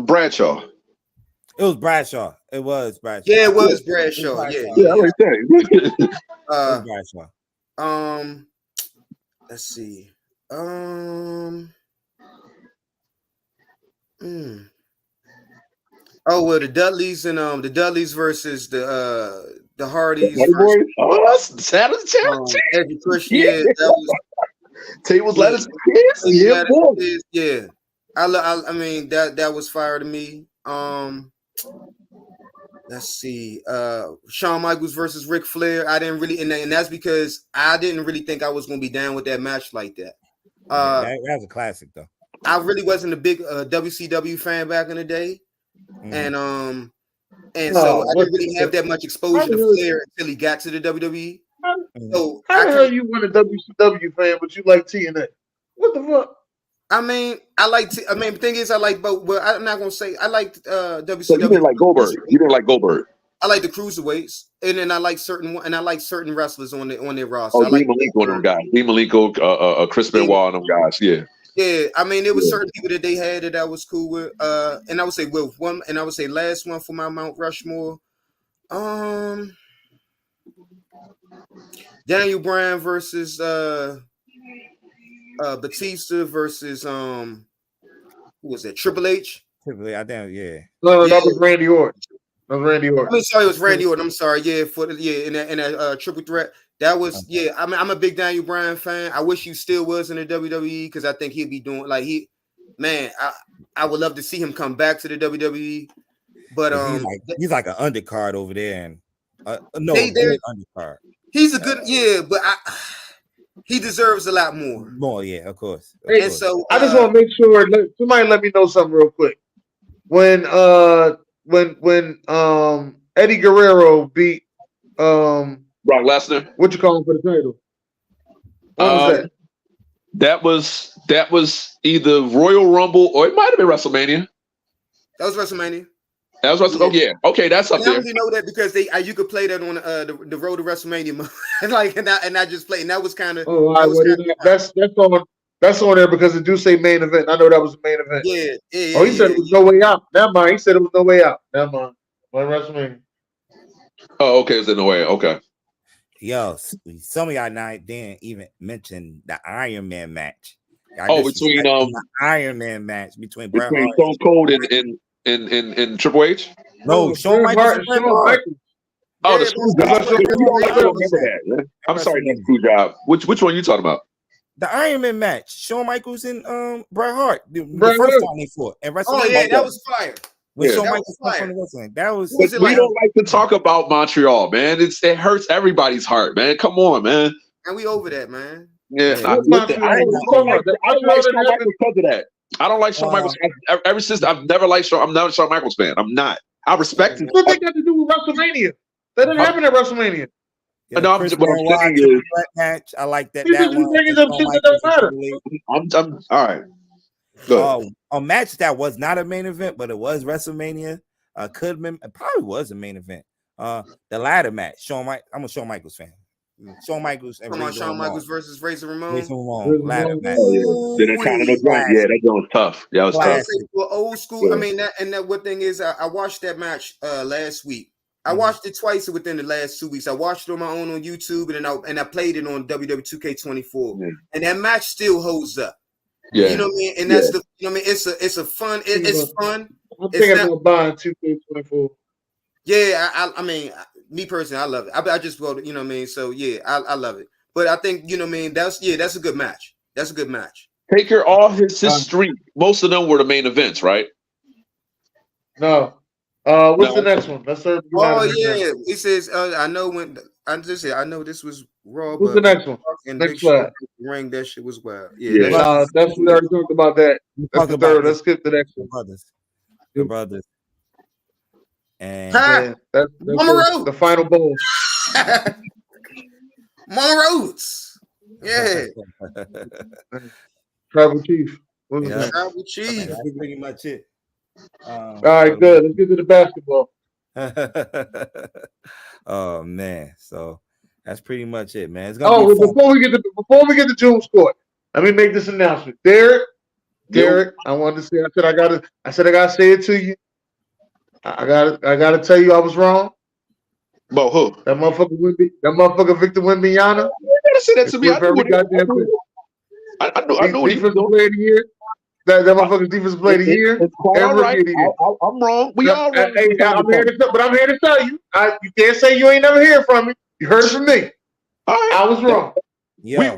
Bradshaw. It was Bradshaw. It was Bradshaw. Yeah, it was Bradshaw. Yeah, I like that. Bradshaw. Let's see. Oh well, the Dudleys and the Dudleys versus the Hardys. Versus, Eddie Christian. Yeah, that was tables, ladders, yeah. I mean that was fire to me. Let's see. Shawn Michaels versus Ric Flair. I didn't really, and that's because I didn't really think I was going to be down with that match like that. That was a classic though. I really wasn't a big WCW fan back in the day, and so I didn't really have that much exposure to Flair until he got to the WWE. So how the hell you want a WCW fan, but you like TNA? What the fuck? I mean, the thing is, I like both. Well, I'm not gonna say I like WCW. So you didn't like Goldberg. You didn't like Goldberg. I like the cruiserweights, and then I like certain wrestlers on their roster. Oh, I like Malenko, them guys. Malenko, Chris Benoit, and them guys. Yeah. Yeah, I mean, there was certain people that they had that I was cool with. And I would say last one for my Mount Rushmore. Daniel Bryan versus Batista versus who was that? Triple H. Triple H, I think, yeah. No, that was Randy Orton. I mean, sorry, it was Randy Orton. I'm sorry. Yeah, in that triple threat. That was I'm a big Daniel Bryan fan. I wish he still was in the WWE because I think he'd be doing I would love to see him come back to the WWE. But he's like an undercard over there, and undercard. He's a good but he deserves a lot more. More, yeah, of course. And so I just want to make sure somebody let me know something real quick. When Eddie Guerrero beat Brock Lesnar. What you call him for the title? What was that? That was either Royal Rumble or it might have been WrestleMania. That was WrestleMania. That was WrestleMania. Oh yeah, okay, that's up there. I only know that because you could play that on the road to WrestleMania, and I just played, and that was kind of. That's on there because it do say main event. I know that was the main event. Yeah. Oh, he said it was No Way Out. Never mind. He said it was No Way Out. Never mind. WrestleMania. Oh, okay, it's in the way. Okay. Yo, some of y'all didn't even mention the Iron Man match. Between the Iron Man match between Stone Cold and Triple H. No, Shawn Michaels. Oh, the screw job. I don't remember that. I'm sorry, that screw job. Which one are you talking about? The Iron Man match. Shawn Michaels and Bret Hart. The first time they fought. And that was fire. Shawn Michaels from the wrestling. That was. We don't like to talk about Montreal, man. It hurts everybody's heart, man. Come on, man. And we over that, man. Yeah, I don't like Shawn Michaels because of that. I don't like Shawn Michaels. Ever since I've never liked Shawn. I'm not a Shawn Michaels fan. I'm not. I respect him. What they got to do with WrestleMania? That didn't happen at WrestleMania. Yeah, no, what I'm saying is, match. I like that. I'm all right. A match that was not a main event, but it was WrestleMania. Could have been. It probably was a main event. The ladder match. I'm a Shawn Michaels fan. Shawn Michaels and Shawn Michaels versus Razor Ramon. Ladder match. That was tough. Yeah, it was tough. Well, old school. Yeah. I mean, that what thing is? I watched that match last week. I watched it twice within the last 2 weeks. I watched it on my own on YouTube, and I played it on WWE 2K24. And that match still holds up. Yeah. You know what I mean? And that's the it's a fun. It's fun. I'm thinking about buying 2K24. Yeah, I mean, me personally, I love it. I just voted, you know what I mean? So yeah, I love it. But I think, you know what I mean, that's a good match. That's a good match. Taker, all his streak, most of them were the main events, right? No. What's the next one? Let's start. Oh yeah, it says I know this was Raw. What's the next one? And next slide. Ring that shit was wild. That's we already talked about that. That's the third. Let's skip the next one. The brothers. And that's the final bowl. Mama Roots. Yeah. Tribal Chief. Tribal Chief. That's pretty much it. All right, good. Let's get to the basketball. Oh man, so that's pretty much it, man. It's gonna be before we get to June's Court, let me make this announcement. Derek, I wanted to say I said I gotta say it to you. I gotta tell you I was wrong. About who? That motherfucker Victor Wembanyama. You gotta say that to me. I know what he was doing. Player of the year. That motherfucker's defensive player of the year. It's all right. I'm wrong. We all wrong. I'm here to tell you. You can't say you ain't never heard from me. You heard it from me. All right. I was wrong. Yeah.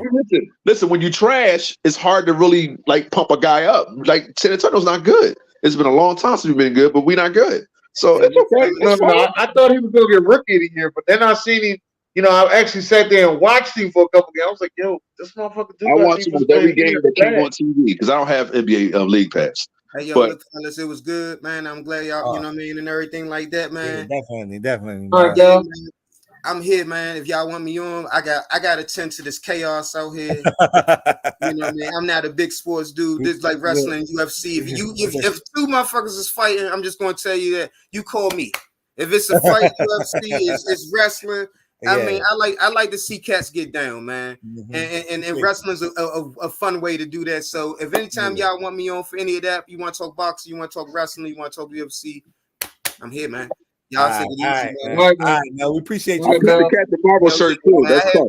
Listen. When you trash, it's hard to really like pump a guy up. Like San Antonio's not good. It's been a long time since we've been good, but we're not good. So it's okay. No, I thought he was going to get rookie of the year, but then I seen him. I actually sat there and watched him for a couple games. I was like, yo, this motherfucker. I watch him with every game that came on TV because I don't have NBA League Pass. Hey, yo, look, fellas, it was good, man. I'm glad y'all, you know what I mean, and everything like that, man. Yeah, definitely. All right, y'all. I'm here, man. If y'all want me on, I got to tend to this chaos out here. You know what I mean? I'm not a big sports dude. This is like wrestling, UFC. If two motherfuckers is fighting, I'm just gonna tell you that you call me. If it's a fight, UFC, it's wrestling. I mean, I like to see cats get down, man. Mm-hmm. And wrestling's a fun way to do that. So if anytime y'all want me on for any of that, you want to talk boxing, you want to talk wrestling, you want to talk UFC, I'm here, man. Y'all take it easy, man. All right, man. We appreciate you. I put the Cat the Marvel shirt too. That's tough.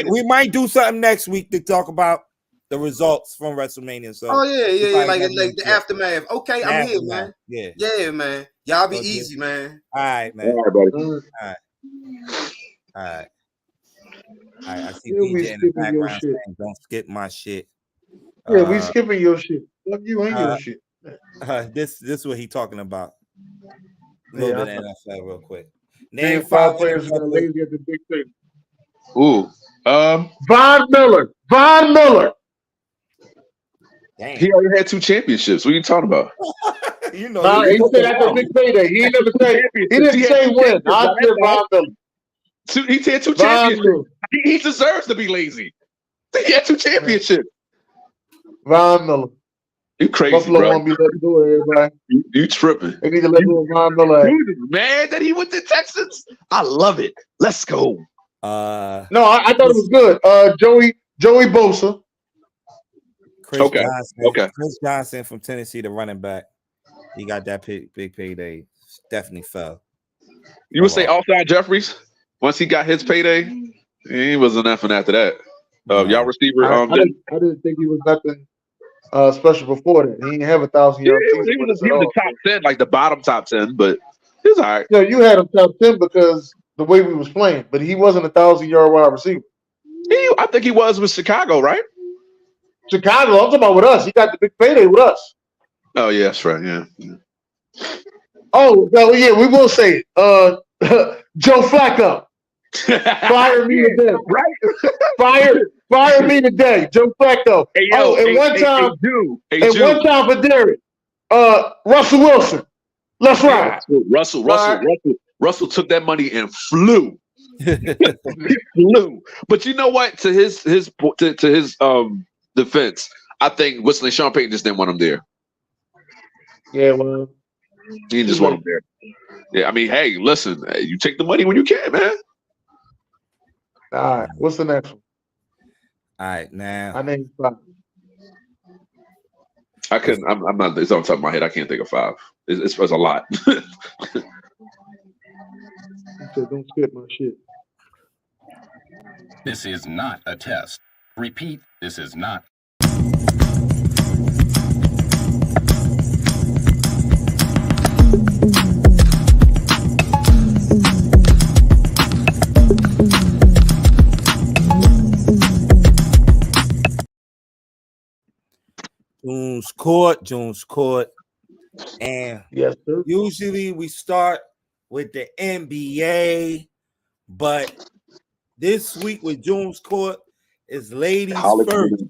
We might do something next week to talk about the results from WrestleMania. So yeah, like the aftermath. Okay, I'm here, man. Yeah, man. Y'all be easy, man. All right, man. All right, buddy. All right. I see PJ in the background saying, "Don't skip my shit." Yeah, we skipping your shit. Fuck you ain't your shit. This is what he talking about. A little bit of NFL real quick. Name 5 players who are lazy at the big thing. Ooh. Von Miller. Damn. He already had 2 championships. What are you talking about? He said that's a big payday. He never said. He didn't say when. I said Von Miller. He had 2 championships. He deserves to be lazy. He had 2 championships. Von Miller. You crazy, Buffalo bro. won't be let go, everybody. You tripping. They need to let go of Von Miller. Dude is mad that he went to Texas. I love it. Let's go. No, I thought it was good. Joey Bosa. Chris Johnson from Tennessee, the running back. He got that big payday. Definitely fell. You would say Alshon Jeffries? Once he got his payday, he wasn't nothing after that. Y'all receiver. I didn't think he was nothing special before that. He didn't have 1,000-yard season. He was the top 10, like the bottom top 10, but he was all right. Yeah, you had him top 10 because the way we was playing, but he wasn't a 1,000-yard wide receiver. I think he was with Chicago, right? Chicago, I'm talking about with us. He got the big payday with us. Oh yeah, that's right. Yeah. Oh well, yeah, we will say it. Joe Flacco. Fire me today. Right? Fire me today. Joe Flacco. Hey, yo, one time for Derek. Russell Wilson. Let's ride. Russell took that money and flew. He flew. But you know what? To his defense, I think Whistling Sean Payton just didn't want him there. Yeah, well, he just want him there. Yeah, I mean, hey, listen, you take the money when you can, man. All right, what's the next one? All right, now I named 5. I couldn't. I'm not. It's on top of my head. I can't think of 5. It's a lot. Don't skip my shit. This is not a test. Repeat, this is not. June's Court. And yes, sir. Usually we start with the NBA, but this week with June's Court is ladies first.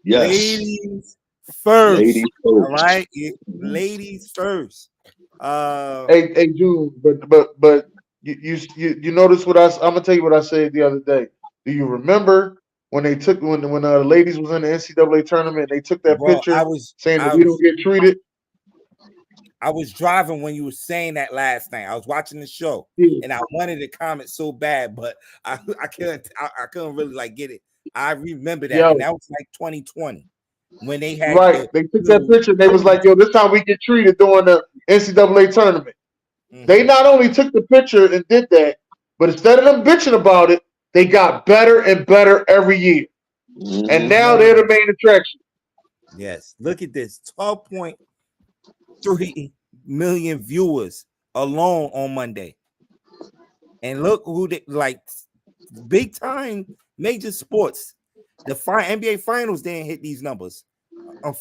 Yes. Ladies first. All right. Ladies first. Hey, June, but you notice what I'm gonna tell you what I said the other day. Do you remember when they took when the ladies was in the NCAA tournament? They took that bro, picture saying that we don't get treated. I was driving when you were saying that last night. I was watching the show and I wanted to comment so bad, but I couldn't really like get it. I remember that, and that was like 2020 when they had they took that picture. They was like, "Yo, this time we get treated during the NCAA tournament." They not only took the picture and did that, but instead of them bitching about it, they got better and better every year, and now they're the main attraction. Yes, look at this: 12.3 million viewers alone on Monday, and look who they like, big time major sports. The NBA Finals didn't hit these numbers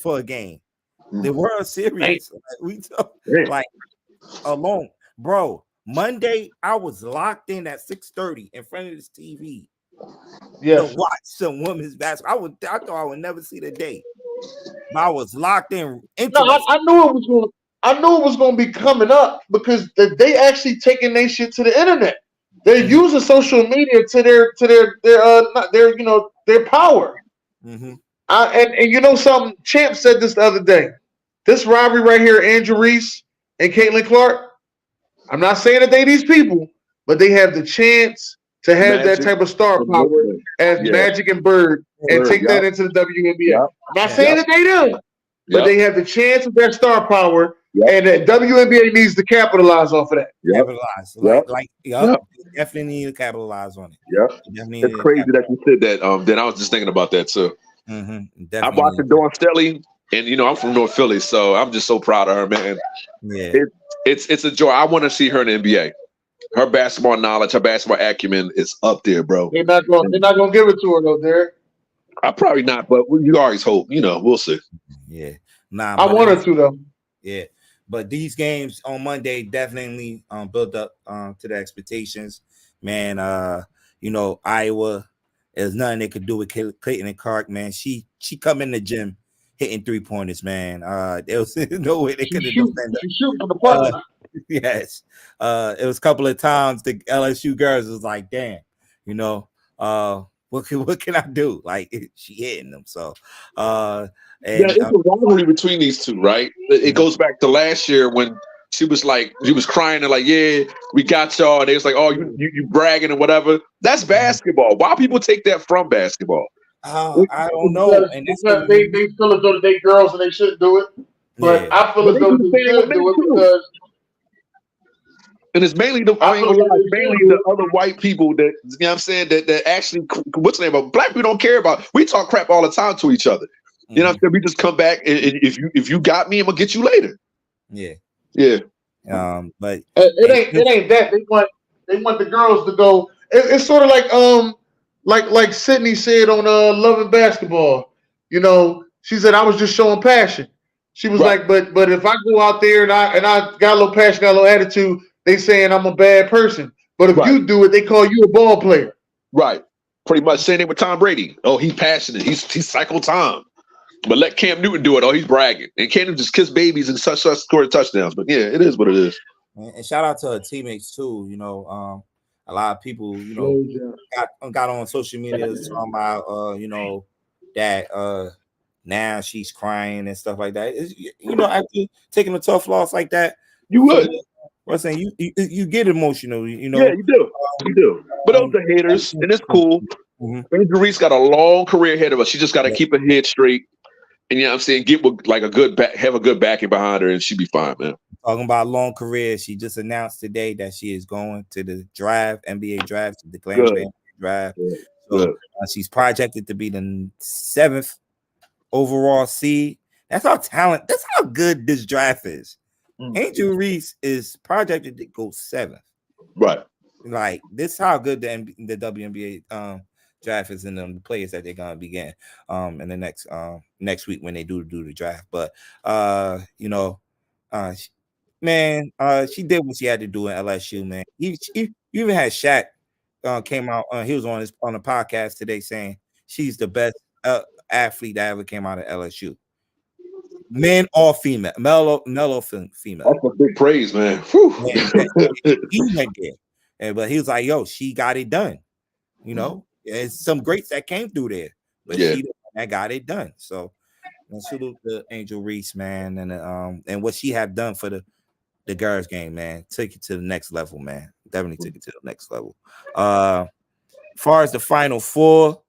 for a game. The World Series, like alone, bro. Monday, I was locked in at 6:30 in front of this TV to watch some women's basketball. I thought I would never see the day. But I was locked in. No, I knew it was going. I knew it was going to be coming up because they actually taking their shit to the internet. They're using social media to their power. And you know something? Champ said this the other day. This rivalry right here, Andrew Reese and Caitlin Clark. I'm not saying that they these people, but they have the chance to have that type of star power as Magic and Bird and take that into the WNBA. I'm not saying that they do, but they have the chance of that star power, and that WNBA needs to capitalize off of that. Definitely need to capitalize on it. It's crazy that you said that. Then I was just thinking about that too. I watched Dawn Stelly, and I'm from North Philly, so I'm just so proud of her, man. Yeah, it's a joy. I want to see her in the NBA. Her basketball knowledge, her basketball acumen is up there, bro. They're not gonna give it to her though, Derek. I probably not, but you always hope. We'll see. Yeah, I want her to though. Yeah, but these games on Monday definitely built up to the expectations, man. Iowa, there's nothing they could do with Clayton and Clark, man. She come in the gym hitting 3-pointers, man. There was no way they could have defended. She shoot from the parking lot. Yes. It was a couple of times the LSU girls was like, damn, what can I do? Like she hitting them. So it's a rivalry between these two, right? It goes back to last year when she was crying and like, yeah, we got y'all. And they was like, oh, you bragging and whatever. That's basketball. Why people take that from basketball? I don't know. And they feel as though they girls and they shouldn't do it. But I feel as though they should do it because. And it's mainly the other white people that what I'm saying that actually what's the name of black people don't care about. We talk crap all the time to each other. You know what I'm saying? We just come back and if you got me, I'm gonna get you later. Yeah. But it ain't that they want the girls to go. It's sort of like Sydney said on Love and Basketball. She said I was just showing passion. She was like, but if I go out there and I got a little passion, got a little attitude, they saying I'm a bad person. But if you do it, they call you a ball player. Right. Pretty much saying it with Tom Brady. Oh, he's passionate. He's Psycho Tom. But let Cam Newton do it. Oh, he's bragging. And Cam Newton just kiss babies and such score touchdowns. But yeah, it is what it is. And shout out to her teammates too. A lot of people, got on social media talking about that now she's crying and stuff like that. After taking a tough loss like that, you would. I'm saying you get emotional, Yeah, you do. You do. But those are haters, and it's cool. Andrew Reese got a long career ahead of us. She just got to keep her head straight, and I'm saying get with like a good have a good backing behind her, and she'll be fine, man. Talking about long career, she just announced today that she is going to the draft, NBA draft, to declare the NBA draft. So she's projected to be the 7th overall seed. That's how good this draft is. Angel Reese is projected to go 7th. Right. Like this is how good the WNBA draft is and the players that they're gonna be getting in the next week when they do the draft. But she did what she had to do in LSU, man. You even had Shaq came out. He was on the podcast today saying she's the best athlete that ever came out of LSU. Men or female, male or female. That's a big praise, man. He went there, but he was like, "Yo, she got it done." You know, there's some greats that came through there, but she the one that got it done. So, salute to Angel Reese, man, and what she have done for the girls game, man. Took it to the next level, man. Definitely took it to the next level. As far as the Final Four,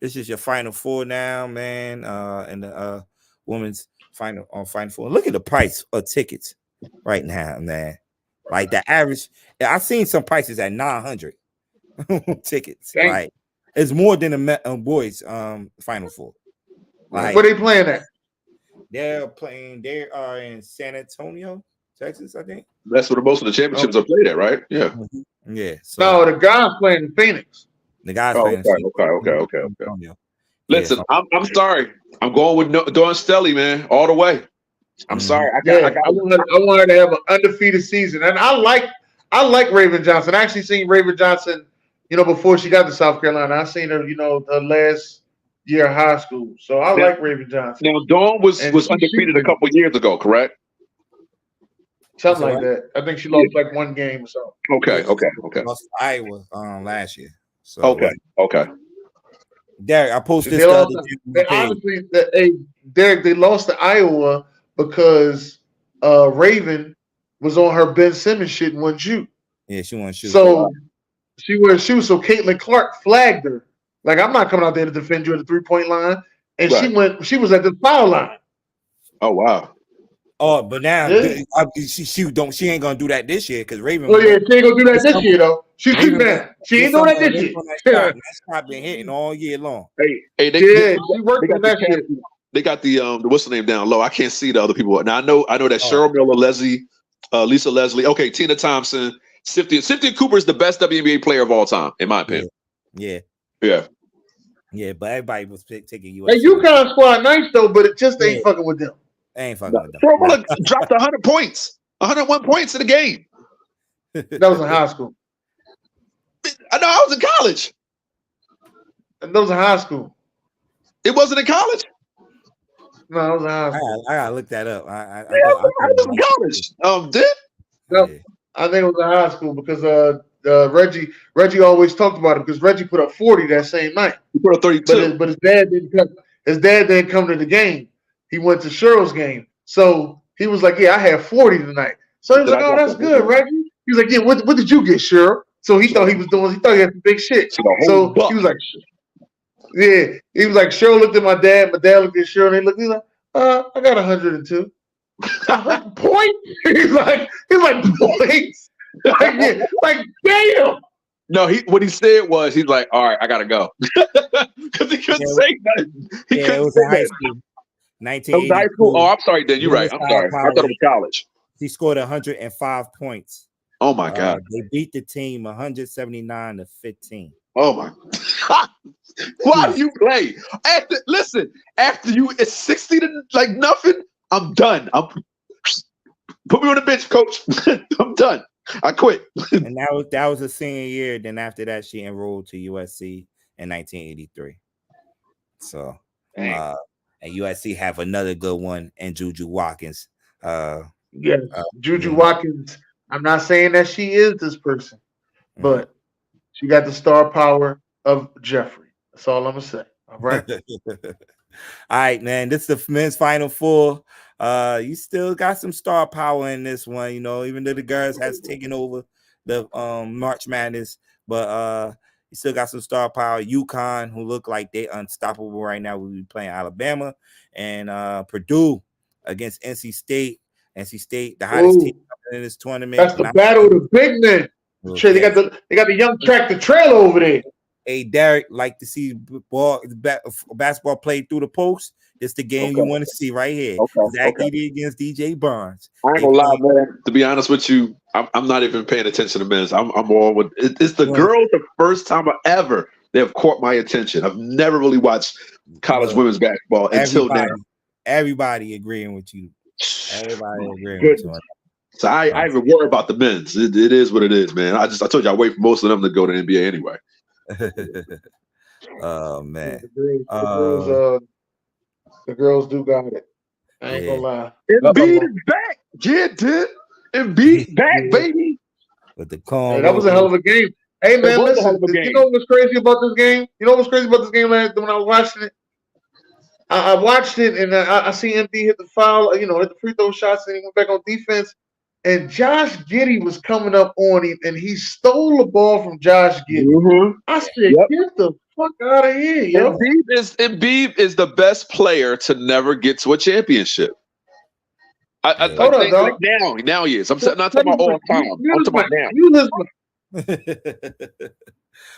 this is your Final Four now, man. And the women's Final Four. Look at the price of tickets right now, man. Like the average, I've seen some prices at 900 tickets. Dang. Like it's more than the boys Final Four. Like, where they playing at? They are in San Antonio, Texas, I think. That's where most of the championships are played at, right? Yeah. Yeah. So, No, the guys playing in Phoenix. The guys playing. Okay. Listen, I'm sorry. I'm going with Dawn Stelly, man, all the way. I'm sorry. I want her to have an undefeated season, and I like Raven Johnson. I actually seen Raven Johnson, before she got to South Carolina. I seen her, her last year of high school. So I like Raven Johnson. Now Dawn was undefeated a couple years ago, correct? Something like that. I think she lost like one game or something. Okay. Lost to Iowa last year. So okay. Derek, I posted this. Derek, they lost to Iowa because Raven was on her Ben Simmons shit and wouldn't shoot. Yeah, she wouldn't shoot. So she wouldn't shoot. So Caitlin Clark flagged her. Like, I'm not coming out there to defend you at the 3-point line. And she was at the foul line. Oh wow. Oh, but now she ain't gonna do that this year because Raven. Oh yeah, she ain't gonna do that this year though. She's too mad. She ain't doing that this year. That shot been hitting all year long. Hey, she worked on that shit. They got the what's the name down low. I can't see the other people. Now I know that Cheryl Miller, Lisa Leslie. Okay, Tina Thompson, Cynthia Cooper is the best WNBA player of all time, in my opinion. Yeah. But everybody was taking you. Hey, UConn squad nice though, but it just ain't fucking with them. Ain't fucking with them. Cheryl Miller dropped 100 points, 101 points in the game. That was in high school. I know. I was in college. That was in high school. It wasn't in college. No, it was in high school. I gotta look that up. I was in college. Did? No, I think it was in high school because Reggie always talked about it because Reggie put up 40 that same night. He put up 32. But his dad didn't come. His dad didn't come to the game. He went to Cheryl's game. So he was like, "Yeah, I had 40 tonight." So he was like, "Oh, that's good, Reggie." He was like, "Yeah, what did you get, Cheryl?" So he thought he was doing. He thought he had some big shit. So he was like, "Yeah." He was like, Cheryl looked at my dad. My dad looked at Cheryl, and he looked. He's like, "I got 102 points." He's like points. Like damn. No, what he said was he's like, all right, I gotta go because he couldn't say nothing. He couldn't say high school. 1980. High school. Oh, I'm sorry, Dan. You're right. I'm sorry. I thought it was college. He scored 105 points. Oh my God! They beat the team 179-15. Oh my! Why do you play? After you, it's 60 to like nothing. I'm done. Put me on the bench, coach. I'm done. I quit. And that was a senior year. Then after that, she enrolled to USC in 1983. So, and USC have another good one, and Juju Watkins. Juju Watkins. I'm not saying that she is this person, but she got the star power of Jeffrey. That's all I'm gonna say. All right. All right, man. This is the men's Final Four. You still got some star power in this one, even though the girls has taken over the March Madness, but you still got some star power. UConn, who look like they unstoppable right now. We'll be playing Alabama and Purdue against NC State. NC State, the hottest team in this tournament. That's the battle of the big men. They got the young tractor trailer over there. Hey, Derek, like to see basketball played through the post. It's the game you want to see right here. Zach Edey against DJ Barnes. I ain't gonna lie, man. To be honest with you, I'm not even paying attention to men's. I'm all with it's the girls. The first time ever they have caught my attention. I've never really watched college women's basketball until now. Everybody agreeing with you. Everybody agreeing with you. So I even worry about the men's. It is what it is, man. I told you I wait for most of them to go to NBA anyway. Oh man, the girls do got it. I ain't gonna lie. Embiid is back. Yeah, dude. Embiid back, baby. With the cone. Hey, that was a hell of a game. Hey man, listen. You know what's crazy about this game? You know what's crazy about this game last when I was watching it? I watched it and I see Embiid hit the foul, hit the free throw shots, and he went back on defense. And Josh Giddey was coming up on him, and he stole the ball from Josh Giddey. Mm-hmm. I said, "Get the fuck out of here, yo!" Embiid is the best player to never get to a championship. I think like now he is. I'm not talking about all time. I'm talking about now.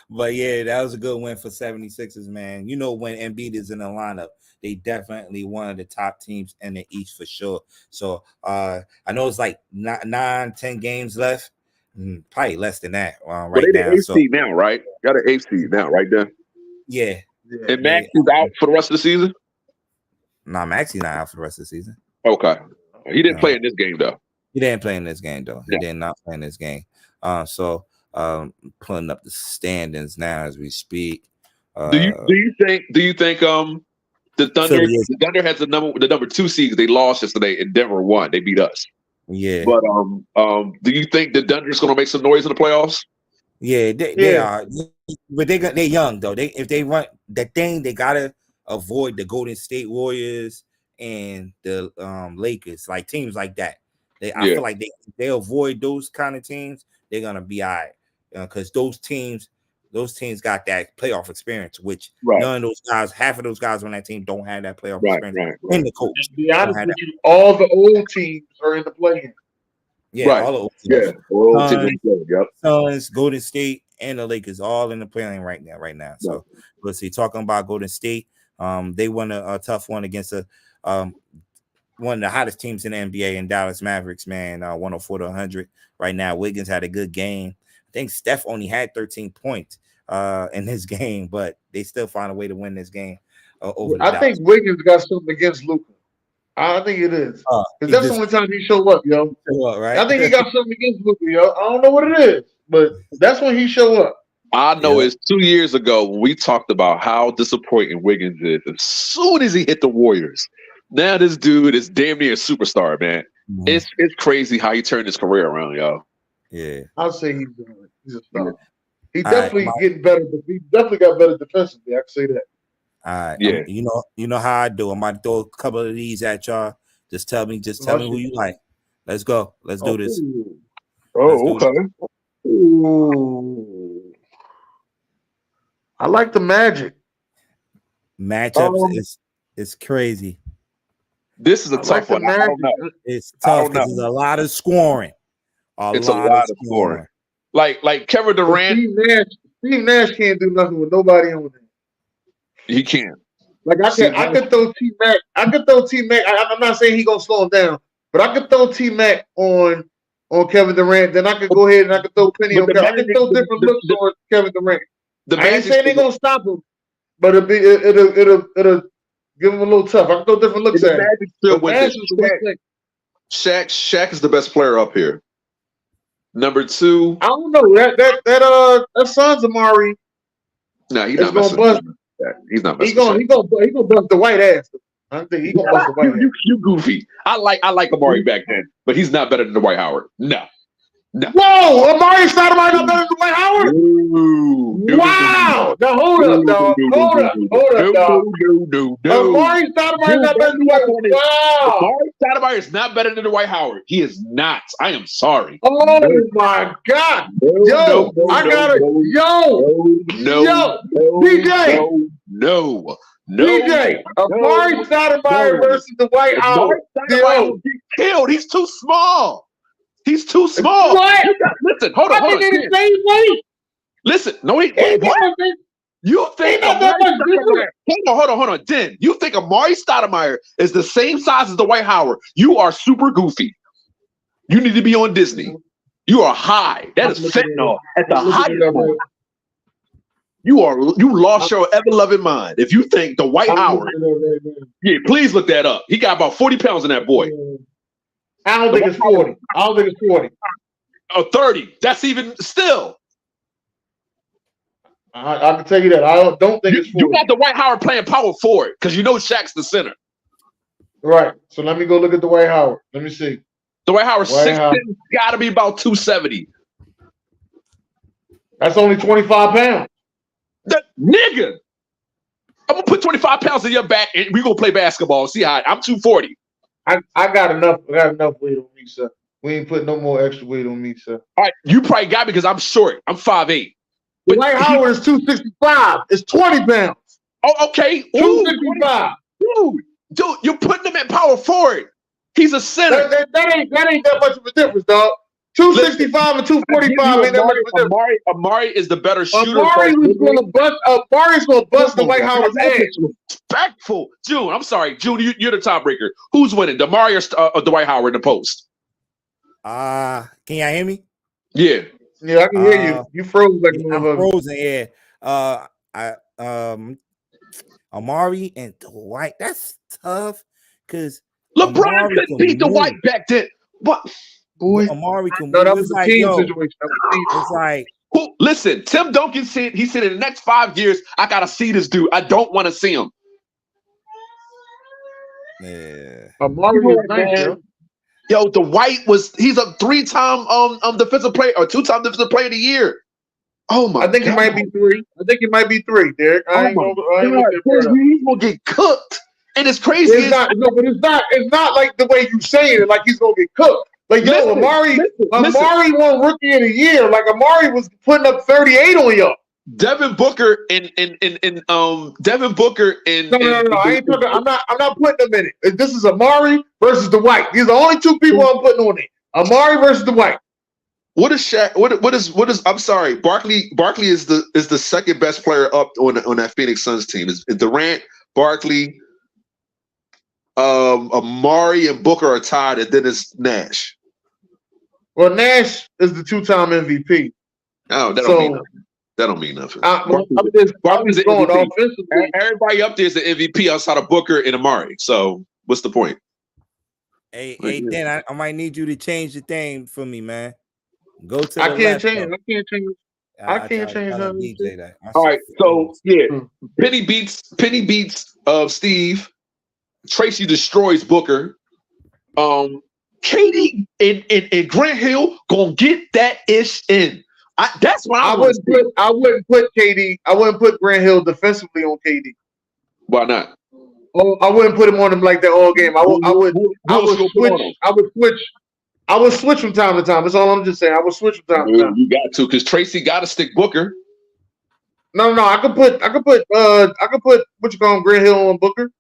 But yeah, that was a good win for 76ers, man. You know, when Embiid is in the lineup, they definitely one of the top teams in the East for sure. So I know it's like 9-10 games left, probably less than that right now. They're the 8th now, right? Got an 8th seed now, right there. Yeah. And Max is out for the rest of the season? No, Max is not out for the rest of the season. Okay. He didn't play in this game, though. He didn't play in this game, though. He did not play in this game. So pulling up the standings now as we speak. Do you think the Thunder has the number 2 seeds? They lost yesterday and Denver won. They beat us. Yeah. But do you think the Thunder's going to make some noise in the playoffs? Yeah, they are. But they're young though. If they run that thing, they gotta avoid the Golden State Warriors and the Lakers, like teams like that. I feel like they avoid those kind of teams. They're gonna be all right because those teams got that playoff experience, which none of those guys, half of those guys on that team don't have that playoff experience. And the coach. To be honest with you, all the old teams are in the play-in. Yeah, all the old teams. Yep. Suns, Golden State, and the Lakers all in the play-in right now. So let's see. Talking about Golden State, they won a tough one against one of the hottest teams in the NBA in Dallas Mavericks, man. 104-100 right now. Wiggins had a good game. I think Steph only had 13 points in this game, but they still find a way to win this game over. I think Wiggins got something against Luka. I think it is because that's the only time he show up, yo. Right? I think he got something against Luka, yo. I don't know what it is, but that's when he show up. I know it's 2 years ago when we talked about how disappointing Wiggins is. As soon as he hit the Warriors, now this dude is damn near a superstar, man. Mm-hmm. It's crazy how he turned his career around, yo. Yeah, I'll say he's a star. He definitely getting better, but he definitely got better defensively. I can say that. All right, yeah. You know how I do. I'm about to throw a couple of these at y'all. Just tell me who you like. Let's go. Let's do this. Okay. Ooh. I like the Magic. Matchups is crazy. This is a tough one. I don't know. It's tough because there's a lot of scoring. It's a lot of scoring. Like Kevin Durant. Steve Nash can't do nothing with nobody on him. He can't. Like I could throw T-Mac. I'm not saying he gonna slow him down, but I could throw T-Mac on Kevin Durant. Then I could go ahead and I could throw Penny on Kevin. I could throw different looks on Kevin Durant. I ain't saying they gonna stop him, but it'll give him a little tough. I can throw different looks at him. Shaq is the best player up here. Number 2. I don't know that son's Amari. No, he's not messing with him. He's not messing with him. He gonna bust the white ass. I think he gonna bust the white ass. You goofy. I like Amari back then, but he's not better than Dwight Howard. No. Whoa, Amari Stoudemire not better than Dwight Howard? Wow. Now hold up, dog. Hold up, dog. No. Amari Stoudemire not better than Dwight Howard. Wow. Amari Stoudemire is not better than Dwight Howard. He is not. I am sorry. Oh my God. Yo, DJ. No. DJ, Amari Stoudemire versus Dwight Howard. Yo, killed. He's too small. He's too small. What? Listen, hold on. The same weight. Listen, no, wait. What? You think hold on. Den, you think Amari Stoudemire is the same size as Dwight Howard? You are super goofy. You need to be on Disney. You are high. That is fentanyl at the highest point. You lost your ever-loving mind. If you think Dwight Howard, please look that up. He got about 40 pounds in that boy. I don't think it's 40. 30. That's even still. I can tell you that. I don't think it's 40. You got Dwight Howard playing power forward because you know Shaq's the center. Right. So let me go look at Dwight Howard. Let me see. Dwight Howard 6'10", got to be about 270. That's only 25 pounds. That nigga. I'm gonna put 25 pounds in your back and we gonna play basketball. See how I'm 240. I got enough. I got enough weight on me, sir. We ain't putting no more extra weight on me, sir. All right, you probably got me because I'm short. I'm 5'8". Dwight Howard is 265. It's 20 pounds. Oh, okay. 265. Dude, you're putting him at power forward. He's a center. That ain't that much of a difference, dog. 265 and 245 ain't that much of a difference. Amari is the better shooter. Amari's gonna bust Dwight Howard's head. Respectful. June, I'm sorry. June, you're the tiebreaker. Who's winning? Amari or Dwight Howard in the post? Can y'all hear me? Yeah. Yeah, I can hear you. You froze like a motherfucker. Frozen, yeah. Amari and Dwight, that's tough because LeBron couldn't beat Dwight back then. What? Boy, Amari can no, that was a team situation. It's like, listen, Tim Duncan said, he said in the next 5 years, I gotta see this dude. I don't want to see him. Yeah. Amari was nice, yo, Dwight he's a 3-time defensive player or 2-time defensive player of the year. Oh my! I think God. He might be 3. I think he might be 3, Derek. He's gonna get cooked, and it's crazy. It's not like the way you saying it. Like he's gonna get cooked. Like Amari won Rookie of the Year. Like Amari was putting up 38 on y'all. Devin Booker and Devin Booker and no. I ain't talking. I'm not putting them in it. This is Amari versus Dwight. These are the only two people I'm putting on it. Amari versus Dwight. What is Shaq? What is? I'm sorry. Barkley is the second best player up on that Phoenix Suns team. Is Durant, Barkley, Amari, and Booker are tied, and then it's Nash. Well, Nash is the 2-time MVP. Oh, that don't mean nothing. That don't mean nothing. I'm just going offensively. Everybody up there is the MVP outside of Booker and Amari. So what's the point? Hey, Dan, I might need you to change the thing for me, man. Go to. I can't change that. All right, so yeah, Penny beats Steve. Tracy destroys Booker. KD and Grant Hill gonna get that ish in. That's why I wouldn't put KD. I wouldn't put Grant Hill defensively on KD. Why not? Oh, I wouldn't put him on him like that all game. I would switch from time to time. That's all I'm just saying. I would switch from time to time. You got to, because Tracy got to stick Booker. No. I could put what you call him, Grant Hill on Booker.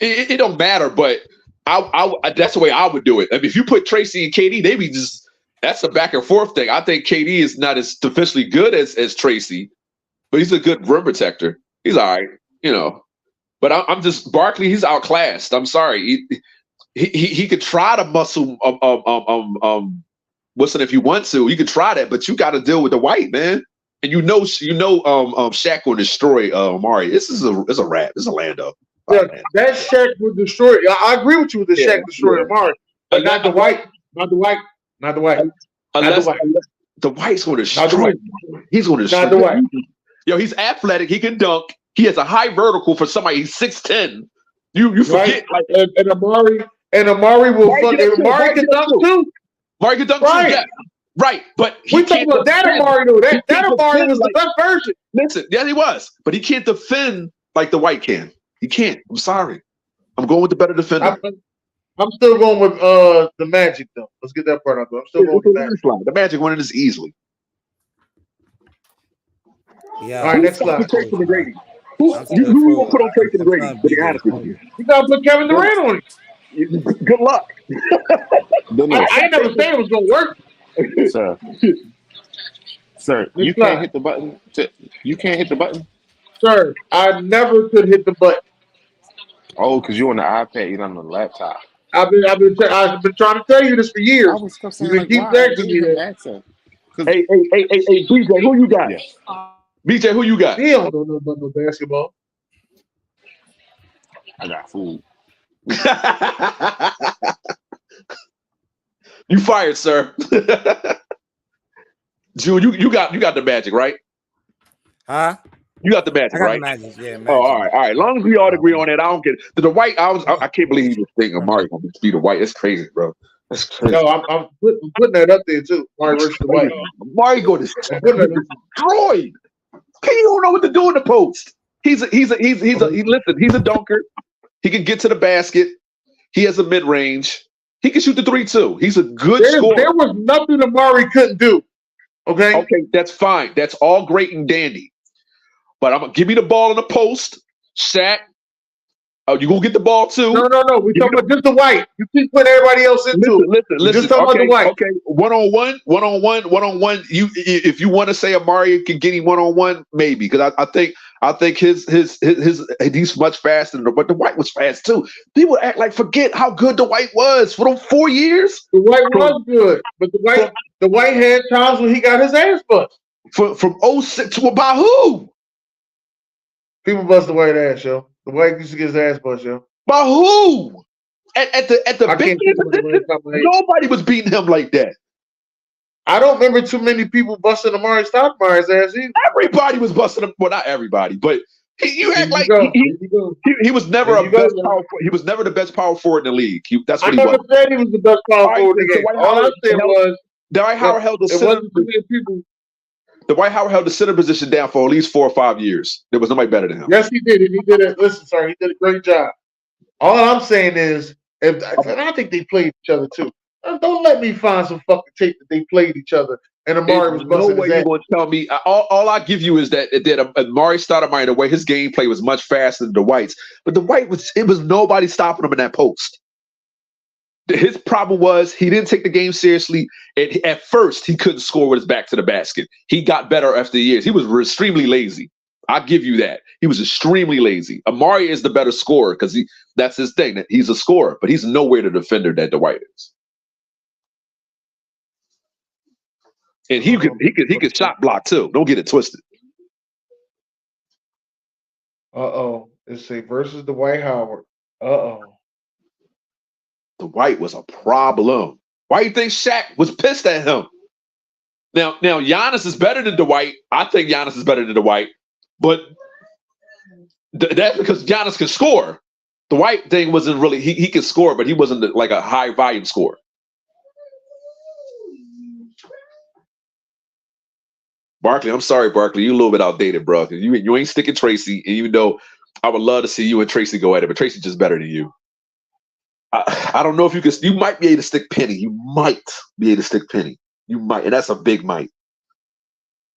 It don't matter, but I that's the way I would do it. I mean, if you put Tracy and KD, they be just that's a back and forth thing. I think KD is not as defensively good as Tracy, but he's a good rim protector. He's all right, But I'm just Barkley. He's outclassed. I'm sorry. He could try to muscle Wilson if you want to. You could try that, but you got to deal with the White man. And Shaq will destroy Amari. This is a wrap. This is a Lando. Yeah, that Shaq would destroy. I agree with you with the Shaq destroy Amari, but not the White. Unless the White's going to destroy. He's going to destroy. Not the White. Yo, he's athletic. He can dunk. He has a high vertical for somebody. He's 6'10". You forget right. and Amari will Amari can dunk too. Amari can dunk too. Yeah. Right, but we talking about that Amari though. That Amari was the best version. Listen, yeah, he was, but he can't defend like the White can. He can't. I'm sorry. I'm going with the better defender. I'm still going with the Magic though. Let's get that part out though. I'm still going with the Magic. The Magic winning this easily. Yeah. All right, next slide. Who you gonna put on Tracy McGrady? To be honest with you, you gotta put Kevin Durant on it. Good luck. I ain't never said it was gonna work. Sir, you can't hit the button. You can't hit the button. Sir, I never could hit the button. Oh, because you're on the iPad, you're not on the laptop. I've been trying to tell you this for years. You can keep texting me that. Hey, BJ, who you got? Yes. BJ, who you got? He don't know nothing about no basketball. I got food. You fired, sir. June, you got the Magic, right? Huh? You got the Magic, I got right? the Magic, yeah. Magic. Oh, all right, all right. As long as we all agree on that, I don't get it. The White, I can't believe he was thinking Amari gonna beat the White. That's crazy, bro. That's crazy. No, I'm putting that up there too. Amari versus the White. Amari going to destroyed. He don't know what to do in the post. He's a dunker. He can get to the basket. He has a mid range. He can shoot the 3 too. He's a good scorer. There was nothing Amari couldn't do. Okay, that's fine. That's all great and dandy. But I'm gonna give me the ball in the post, Shaq. Oh, you gonna get the ball too? No. We're talking about just the White. You keep putting everybody else into it. Listen. Just talking about the White. Okay, one-on-one. You, if you want to say Amari can get him one-on-one, maybe, because I think his he's much faster than but the White was fast too. People forget how good the White was for them 4 years. The White was good, but the White had times when he got his ass bust. From 06 to about who? People bust the White ass, yo. The White used to get his ass bust, yo. By who? At the big game, nobody was beating him like that. I don't remember too many people busting Amari Stoudemire's ass either. Everybody was busting him. Well, not everybody, but he was never he was never the best power forward in the league. That's what he was. I never said he was the best power forward in the game. All I said was Dwight Howard held the center. Dwight Howard held the center position down for at least 4 or 5 years. There was nobody better than him. Yes, he did. And he did it. Listen, sir, he did a great job. All I'm saying is, and I think they played each other too. Don't let me find some fucking tape that they played each other. And Amari was busting no way you're going to tell me. All I give you is that Amari Stoudemire, the way his gameplay was much faster than Dwight's. But Dwight was nobody stopping him in that post. His problem was he didn't take the game seriously. At first, he couldn't score with his back to the basket. He got better after the years. He was extremely lazy. I'll give you that. He was extremely lazy. Amari is the better scorer because that's his thing. That he's a scorer, but he's nowhere the defender that Dwight is. And he could shot block too. Don't get it twisted. It's a versus Dwight Howard. Dwight was a problem. Why do you think Shaq was pissed at him? Now Giannis is better than Dwight. I think Giannis is better than Dwight, but that's because Giannis can score. The Dwight thing wasn't really he could score, but he wasn't like a high volume scorer. Barkley, I'm sorry, Barkley, you're a little bit outdated, bro. Because you ain't sticking Tracy, and even though I would love to see you and Tracy go at it, but Tracy's just better than you. I don't know if you can. You might be able to stick Penny. You might be able to stick Penny. You might, and that's a big might.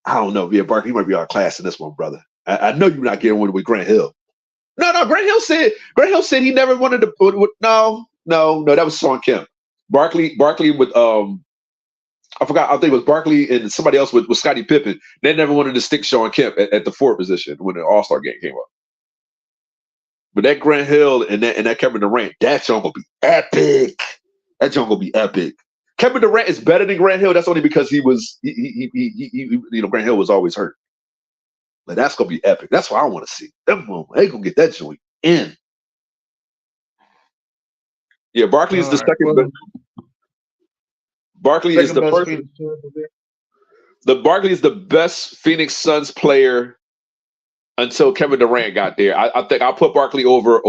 I don't know. Yeah, Barkley, you might be out of class in this one, brother. I know you're not getting one with Grant Hill. No. Grant Hill said he never wanted to. No. That was Sean Kemp. Barkley with I forgot. I think it was Barkley and somebody else with Scottie Pippen. They never wanted to stick Sean Kemp at the forward position when the All-Star game came up. But that Grant Hill and that Kevin Durant, that joint gonna be epic. That joint gonna be epic. Kevin Durant is better than Grant Hill. That's only because he Grant Hill was always hurt. But that's gonna be epic. That's what I want to see. They gonna get that joint in. Yeah, Barkley is the second best. Barkley is the first. Barkley is the best Phoenix Suns player until Kevin Durant got there. I think I'll put Barkley over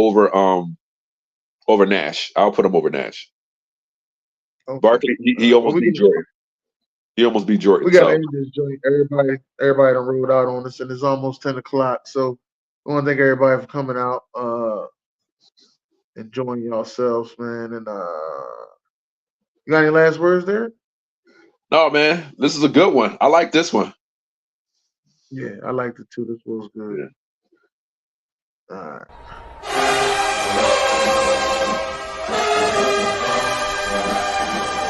Nash. I'll put him over Nash. Okay. Barkley, he almost beat Jordan. He almost beat Jordan. We got to end this joint. Everybody done rolled out on us, and it's almost 10 o'clock. So I want to thank everybody for coming out, enjoying yourselves, man. And you got any last words there? No, man. This is a good one. I like this one. Yeah, I liked it too. This was good. Yeah. All right.